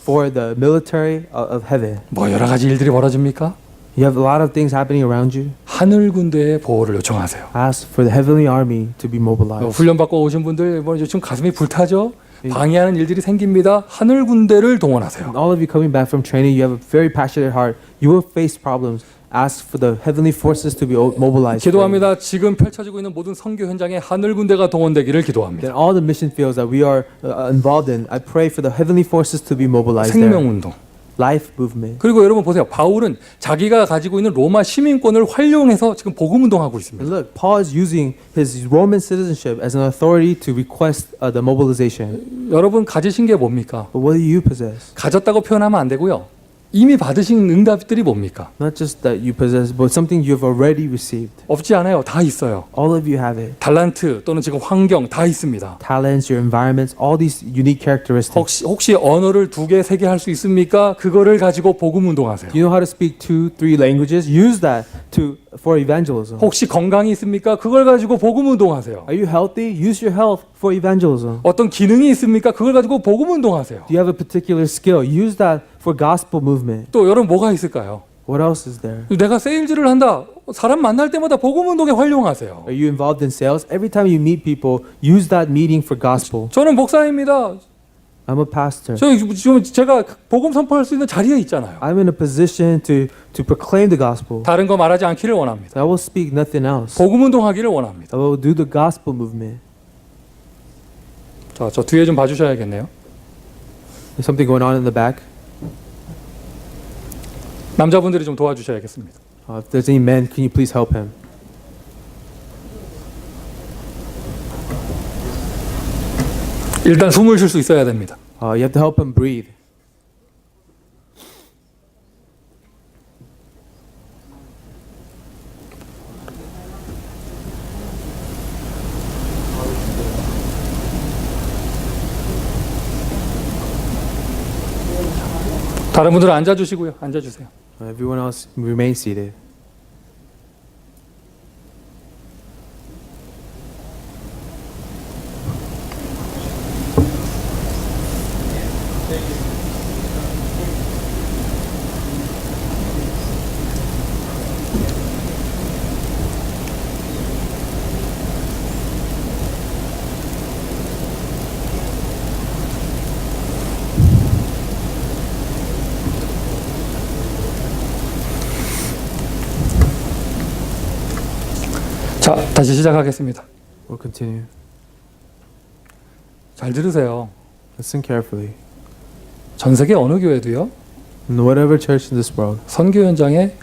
B: for the military of heaven.
A: 뭐 여러 가지 일들이 벌어집니까?
B: You have a lot of things happening around you.
A: 하늘 군대의 보호를 요청하세요.
B: Ask for the heavenly army to be mobilized.
A: 훈련 받고 오신 분들 뭐 지금 가슴이 불타죠? 방해하는 일들이 생깁니다. 하늘 군대를 동원하세요.
B: And all of you coming back from training, you have a very passionate heart. You will face problems. Ask for the heavenly forces to be mobilized.
A: 기도합니다. 지금 펼쳐지고 있는 모든 선교 현장에 하늘 군대가 동원되기를 기도합니다.
B: Then all the mission fields that we are involved in, I pray for the heavenly forces to be mobilized there.
A: 생명운동.
B: Life movement.
A: 그리고 여러분 보세요. 바울은 자기가 가지고 있는 로마 시민권을 활용해서 지금 복음운동하고 있습니다.
B: And look, Paul is using his Roman citizenship as an authority to request the mobilization.
A: 여러분 가지신 게 뭡니까?
B: But what do you possess?
A: 가졌다고 표현하면 안 되고요. 이미 받으신 응답들이 뭡니까?
B: Not just that you possess, but something you have already received.
A: 없지 않아요. 다 있어요.
B: All of you have it.
A: 달란트 또는 지금 환경 다 있습니다.
B: Talents, your environments, all these unique characteristics.
A: 혹시 언어를 2개, 3개 할 수 있습니까? 그거를 가지고 복음 운동하세요.
B: You know how to speak 2, 3 languages? Use that for evangelism.
A: 혹시 건강이 있습니까? 그걸 가지고 복음 운동하세요.
B: Are you healthy? Use your health for evangelism.
A: 어떤 기능이 있습니까? 그걸 가지고 복음 운동하세요.
B: Do you have a particular skill? Use that for gospel movement.
A: 또 여러분 뭐가 있을까요?
B: What else is there?
A: 내가 세일즈를 한다. 사람 만날 때마다 복음 운동에 활용하세요.
B: Are you involved in sales? Every time you meet people, use that meeting for gospel.
A: 저는 목사입니다.
B: I'm a pastor.
A: 지금 제가 복음 선포할 수 있는 자리에 있잖아요.
B: I'm in a position to proclaim the gospel.
A: 다른 거 말하지 않기를 원합니다.
B: I will speak nothing else.
A: 복음 운동하기를 원합니다.
B: I will do the gospel movement.
A: 자, 저 뒤에 좀 봐주셔야겠네요.
B: There's something going on in the back.
A: 남자분들이 좀 도와주셔야겠습니다.
B: If there's any men, can you please help him?
A: 일단 숨을 쉴 수 있어야 됩니다.
B: You have to help him breathe.
A: 다른 분들은 앉아주시고요. 앉아주세요.
B: Everyone else remain seated.
A: 자, 다시 시작하겠습니다.
B: We'll continue.
A: 잘 들으세요.
B: Listen carefully.
A: 전 세계 어느 교회도요.
B: In whatever church in this world,
A: 선교 현장에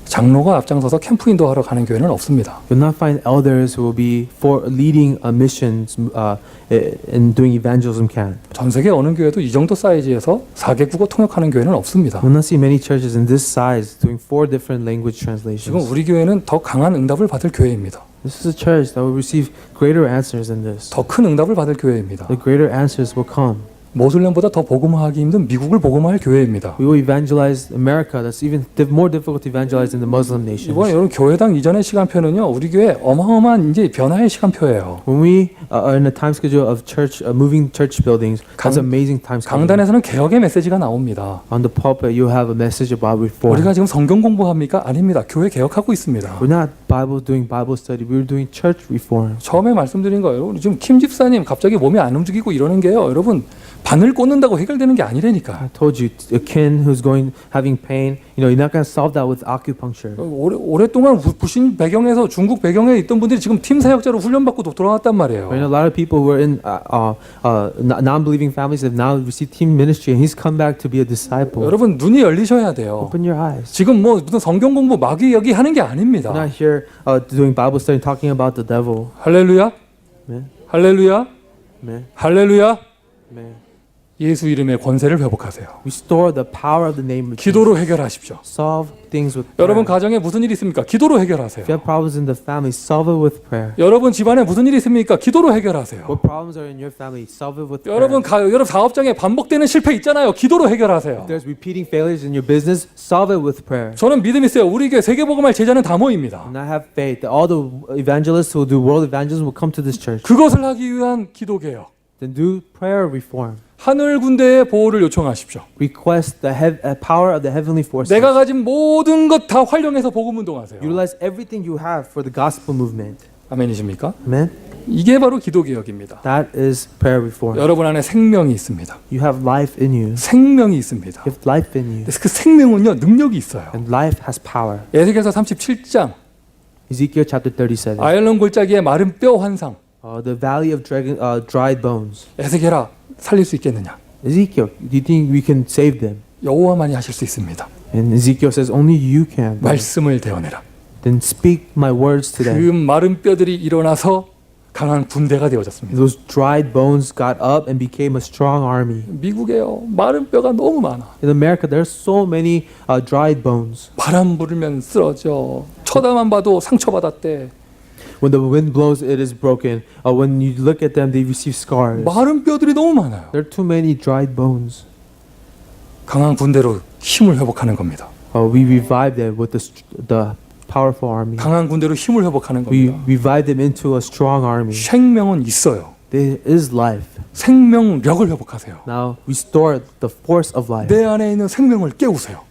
A: 장로가 앞장서서 캠프 인도하러 가는 교회는 없습니다.
B: you'll not find elders who will be for leading missions and doing evangelism camp.
A: 전 세계 어느 교회도 이 정도 사이즈에서 4개국어 통역하는 교회는 없습니다.
B: You'll not see many churches in this size doing 4 different language
A: 지금
B: translations.
A: 우리 교회는 더 강한 응답을 받을 교회입니다.
B: This is a church that will receive greater answers than this.
A: 더 큰 응답을 받을 교회입니다.
B: The greater answers will come.
A: 모슬렘보다 더 복음화하기 힘든 미국을 복음화할 교회입니다.
B: We will evangelize America. That's even more difficult to evangelize in the Muslim nations.
A: 이번에 여러분 교회당 이전의 시간표는요. 우리 교회 어마어마한 이제 변화의 시간표예요.
B: When we are in a time schedule of church, moving church buildings, that's amazing time schedule.
A: 강단에서는 개혁의 메시지가 나옵니다.
B: On the pulpit, you have a message about reform.
A: 우리가 지금 성경 공부합니까? 아닙니다. 교회 개혁하고 있습니다.
B: We're not doing Bible study. We're doing church reform.
A: 처음에 말씀드린 거예요. 여러분 지금 킴 집사님 갑자기 몸이 안 움직이고 이러는 게요. 여러분 바늘 꽂는다고 해결되는 게 아니라니까.
B: I told you, a kin who's having pain, you're not going to solve that with acupuncture.
A: 오랫동안 불신 배경에서 중국 배경에 있던 분들이 지금 팀 사역자로 훈련받고 돌아왔단 말이에요.
B: And a lot of people who were in non-believing families have now received team ministry, and he's come back to be a disciple.
A: 여러분 눈이 열리셔야 돼요.
B: Open your eyes.
A: 지금 뭐 무슨 성경 공부 마귀여기 하는 게 아닙니다.
B: We're not here doing Bible study talking about the devil.
A: 할렐루야.
B: Amen.
A: 할렐루야.
B: Amen.
A: 할렐루야.
B: Amen.
A: 예수 이름의 권세를 회복하세요.
B: Restore the power of the name of Jesus.
A: 기도로 해결하십시오.
B: Solve things with
A: 여러분
B: prayer.
A: 가정에 무슨 일이 있습니까? 기도로 해결하세요.
B: If you have problems in the family, solve it with prayer.
A: 여러분 집안에 무슨 일이 있습니까? 기도로 해결하세요.
B: What problems are in your family, solve it with prayer.
A: 여러분 사업장에 반복되는 실패 있잖아요. 기도로 해결하세요.
B: If there's repeating failures in your business, solve it with prayer.
A: 저는 믿음 있어요. 우리 교회 세계복음할 제자는 다 모입니다.
B: And I have faith that all the evangelists who do world evangelism will come to this church.
A: 그것을 하기 위한 기도 개혁.
B: Then do prayer reform.
A: 하늘 군대의 보호를 요청하십시오.
B: Request the power of the heavenly forces.
A: 내가 가진 모든 것 다 활용해서 복음 운동하세요.
B: Utilize everything you have for the gospel movement.
A: 아멘이십니까?
B: Amen.
A: 이게 바로 기도 개혁입니다.
B: That is prayer reform.
A: 여러분 안에 생명이 있습니다.
B: You have life in you.
A: 생명이 있습니다.
B: You have life in you.
A: 그래서 그 생명은요 능력이 있어요.
B: And life has power.
A: 에스겔서 37장
B: Ezekiel chapter 37.
A: 아열론 골짜기의 마른 뼈 환상.
B: The valley of dried bones.
A: 에스겔아 살릴 수 있겠느냐?
B: Ezekiel, do you think we can save them?
A: 여호와만이 하실 수 있습니다.
B: And Ezekiel says, only you can.
A: 말씀을 대언해라.
B: Then speak my words to
A: 그
B: them.
A: 마른 뼈들이 일어나서 강한 군대가 되어졌습니다.
B: Those dried bones got up and became a strong army.
A: 미국에요 마른 뼈가 너무 많아.
B: In America, there's so many dried bones.
A: 바람 불면 쓰러져. 쳐다만 봐도 상처받았대.
B: When the wind blows, it is broken. When you look at them, they receive scars.
A: 마른 뼈들이 너무 많아요.
B: There are too many dried bones.
A: 강한 군대로 힘을 회복하는 겁니다.
B: We revive them with the powerful army.
A: 강한 군대로 힘을 회복하는
B: We
A: 겁니다.
B: revive them into a strong army.
A: 생명은 있어요.
B: There is life.
A: 생명력을 회복하세요.
B: Now restore the force of life.
A: 내 안에 있는 생명을 깨우세요.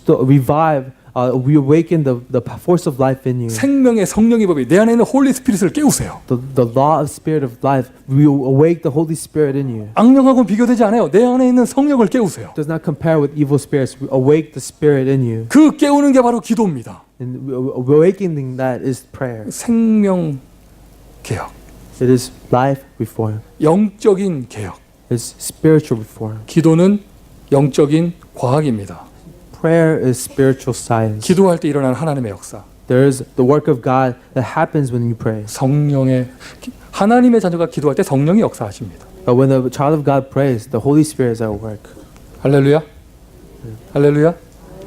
B: Revive. We awaken the force of life in you.
A: 생명의 성령의 법이 내 안에 있는 홀리 스피릿을 깨우세요.
B: The law of spirit of life. We awake the Holy Spirit in you.
A: 악령하고는 비교되지 않아요. 내 안에 있는 성령을 깨우세요.
B: Does not compare with evil spirits. We awake the spirit in you.
A: 그 깨우는 게 바로 기도입니다.
B: And awakening that is prayer.
A: 생명 개혁,
B: It is life reform.
A: 영적인 개혁.
B: It's spiritual reform.
A: 기도는 영적인 과학입니다.
B: Prayer is spiritual science.
A: 기도할 때 일어나는 하나님의 역사.
B: There is the work of God that happens when you pray.
A: 성령의 하나님의 자녀가 기도할 때 성령이 역사하십니다.
B: But when the child of God prays, the Holy Spirit is at work.
A: 할렐루야. 할렐루야.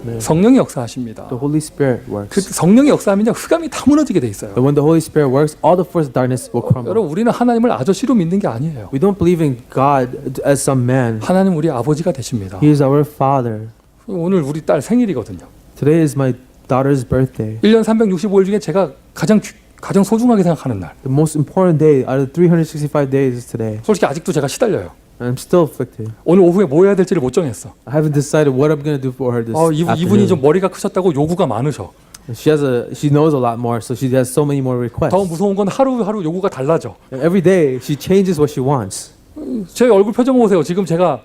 B: 네.
A: 성령이 역사하십니다.
B: The Holy Spirit works.
A: 그 성령이 역사하면요 흑암이 다 무너지게 돼 있어요.
B: But when the Holy Spirit works, all the force of darkness will crumble.
A: 여러분 우리는 하나님을 아저씨로 믿는 게 아니에요.
B: We don't believe in God as some man.
A: 하나님 우리 아버지가 되십니다.
B: He is our Father.
A: 오늘 우리 딸 생일이거든요.
B: Today is my daughter's birthday.
A: 1년 365일 중에 제가 가장 소중하게 생각하는 날.
B: The most important day out of 365 days is today.
A: 솔직히 아직도 제가 시달려요.
B: And I'm still afflicted.
A: 오늘 오후에 뭐 해야 될지를 못 정했어.
B: I haven't decided what I'm going to do for her this
A: 이분이 좀
B: afternoon.
A: 머리가 크셨다고 요구가 많으셔.
B: She knows a lot more, so she has so many more requests.
A: 더 무서운 건 하루하루 요구가 달라져.
B: And every day she changes what she wants.
A: 제 얼굴 표정 보세요. 지금 제가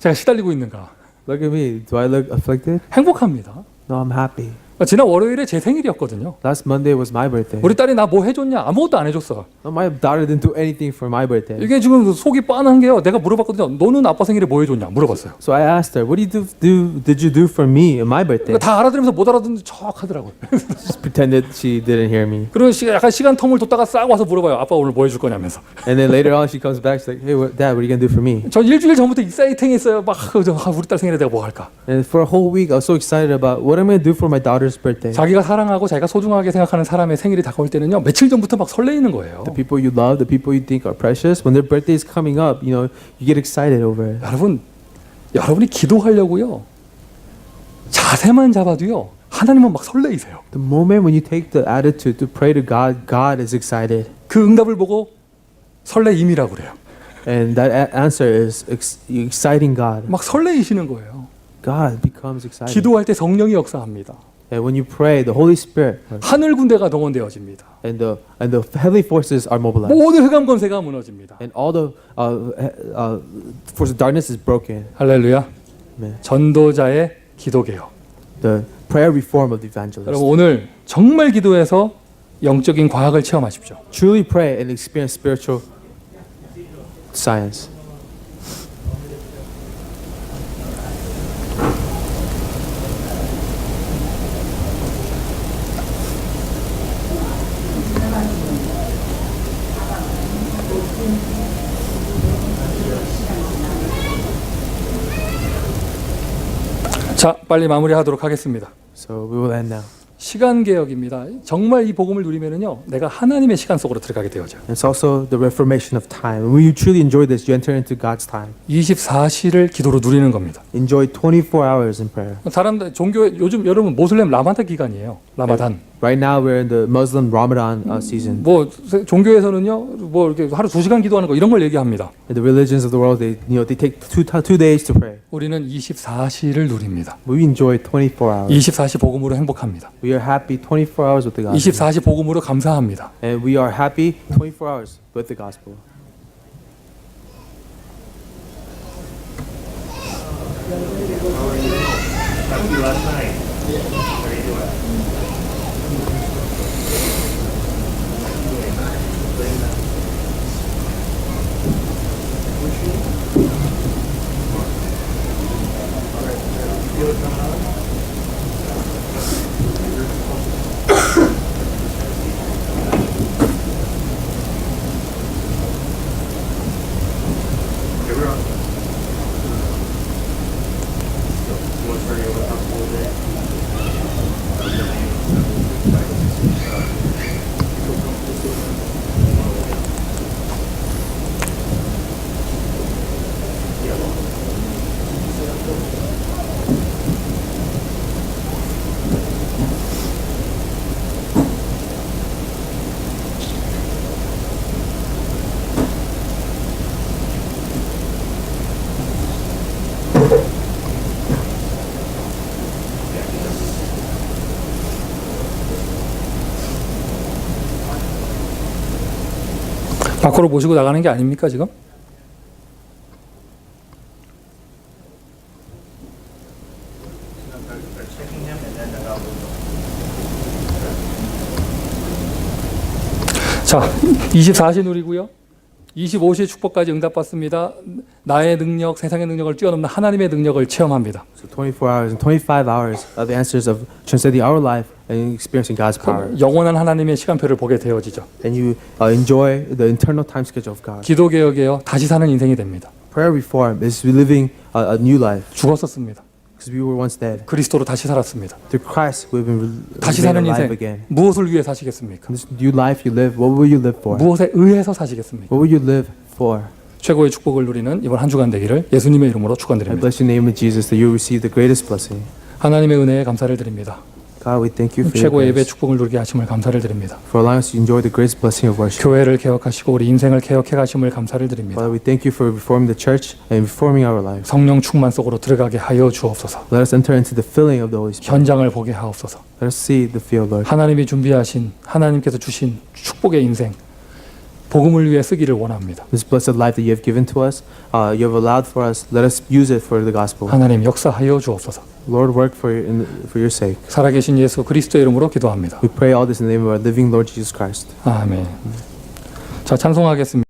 A: 시달리고 있는가.
B: Look at me. Do I look afflicted?
A: 행복합니다.
B: No, I'm happy.
A: 지난 월요일에 제 생일이었거든요.
B: Last Monday was my birthday.
A: 우리 딸이 나 뭐 해줬냐? 아무것도 안 해줬어.
B: No, my daughter didn't do anything for my birthday.
A: 이게 지금 속이 뻔한 게요. 내가 물어봤거든요. 너는 아빠 생일에 뭐 해줬냐? 물어봤어요.
B: So I asked her, "What did you do for me in my birthday?"
A: 다 알아들으면서 못 알아듣는데 척 하더라고요.
B: Just pretended she didn't hear me.
A: 그리고 약간 시간 텀을 뒀다가 싹 와서 물어봐요. 아빠 오늘 뭐 해줄 거냐면서.
B: And then later on, she comes back. She's like, "Hey, Dad, what are you gonna do for me?"
A: 저 일주일 전부터 익사이팅 했어요. 막 우리 딸 생일에 내가 뭐 할까.
B: And for a whole week, I was so excited about what I'm gonna do for my daughter's birthday.
A: 자기가 사랑하고 자기가 소중하게 생각하는 사람의 생일이 다가올 때는요. 며칠 전부터 막 설레이는 거예요.
B: The people you love, the people you think are precious, when their birthday is coming up, you get excited over it.
A: 여러분이 기도하려고요. 자세만 잡아도요. 하나님은 막 설레이세요.
B: The moment when you take the attitude to pray to God, God is excited.
A: 그 응답을 보고 설레임이라고 그래요.
B: And that answer is exciting God.
A: 막 설레이시는 거예요.
B: God becomes excited.
A: 기도할 때 성령이 역사합니다.
B: And when you pray, the Holy Spirit
A: 하늘 군대가 동원되어집니다.
B: and the heavenly forces are mobilized.
A: 모든 흑암 권세가 무너집니다.
B: And all the force of darkness is broken.
A: 할렐루야.
B: Amen.
A: 전도자의 기도 개혁.
B: The prayer reform of the evangelist.
A: 여러분 오늘 정말 기도해서 영적인 과학을 체험하십시오.
B: Truly pray and experience spiritual science.
A: 자, 빨리 마무리하도록 하겠습니다.
B: So we will end now.
A: 시간 개혁입니다. 정말 이 복음을 누리면은요, 내가 하나님의 시간 속으로 들어가게 되어져.
B: It's also the reformation of time. When you truly enjoy this, you enter into God's time.
A: 24시를 기도로 누리는 겁니다.
B: Enjoy 24 hours in prayer.
A: 사람들 종교 요즘 여러분 모슬렘 라마단 기간이에요. 라마단.
B: Right now we're in the Muslim Ramadan season.
A: 뭐 종교에서는요, 뭐 이렇게 하루 2시간 기도하는 거 이런 걸 얘기합니다.
B: In the religions of the world, they take two days to pray.
A: 우리는 24시를 누립니다.
B: We enjoy 24 hours.
A: 24시 복음으로 행복합니다.
B: We are happy 24 hours with the gospel.
A: 24시 복음으로 감사합니다.
B: And we are happy 24 hours with the gospel. 밖으로 모시고 나가는 게 아닙니까 지금? 자, 24시 누리고요. 25시의 축복까지 응답받습니다. 나의 능력, 세상의 능력을 뛰어넘는 하나님의 능력을 체험합니다. So 24 hours and 25 hours of the answers of transcending our life and experiencing God's power.
A: 영원한 하나님의 시간표를 보게 되어지죠.
B: And you enjoy the eternal time schedule of God.
A: 기도 개혁이에요. 다시 사는 인생이 됩니다.
B: Prayer reform is living a new life.
A: 죽었었습니다.
B: Because we were once dead.
A: 그리스도로 다시 살았습니다.
B: Through Christ, we've been
A: 다시
B: made
A: 사는
B: alive
A: 인생
B: again.
A: 무엇을 위해 사시겠습니까?
B: This new life you live, what will you live for?
A: 무엇에 의해서 사시겠습니까?
B: What will you live for?
A: 최고의 축복을 누리는 이번 한 주간 되기를 예수님의 이름으로
B: I
A: 축원드립니다.
B: bless your name of Jesus that you receive the greatest blessing.
A: 하나님의 은혜에 감사를 드립니다.
B: God, we thank you for your
A: 최고의 예배
B: grace,
A: 축복을 누리게 하심을 감사를 드립니다.
B: for allowing us to enjoy the greatest blessing of worship.
A: 교회를 개혁하시고 우리 인생을 개혁해 가심을 감사를 드립니다.
B: Father, we thank you for reforming the church and reforming our lives.
A: 성령 충만 속으로 들어가게 하여 주옵소서.
B: Let us enter into the filling of the Holy Spirit.
A: 현장을 보게 하옵소서.
B: Let us see the field, Lord.
A: 하나님이 준비하신 하나님께서 주신 축복의 인생 복음을 위해 쓰기를 원합니다.
B: This blessed life that you have given to us, you have allowed for us. Let us use it for the gospel.
A: 하나님 역사하여 주옵소서.
B: Lord, work for your sake.
A: 살아계신 예수 그리스도의 이름으로 기도합니다.
B: We pray all this in the name of our living Lord Jesus Christ.
A: 아멘. 자, 찬송하겠습니다.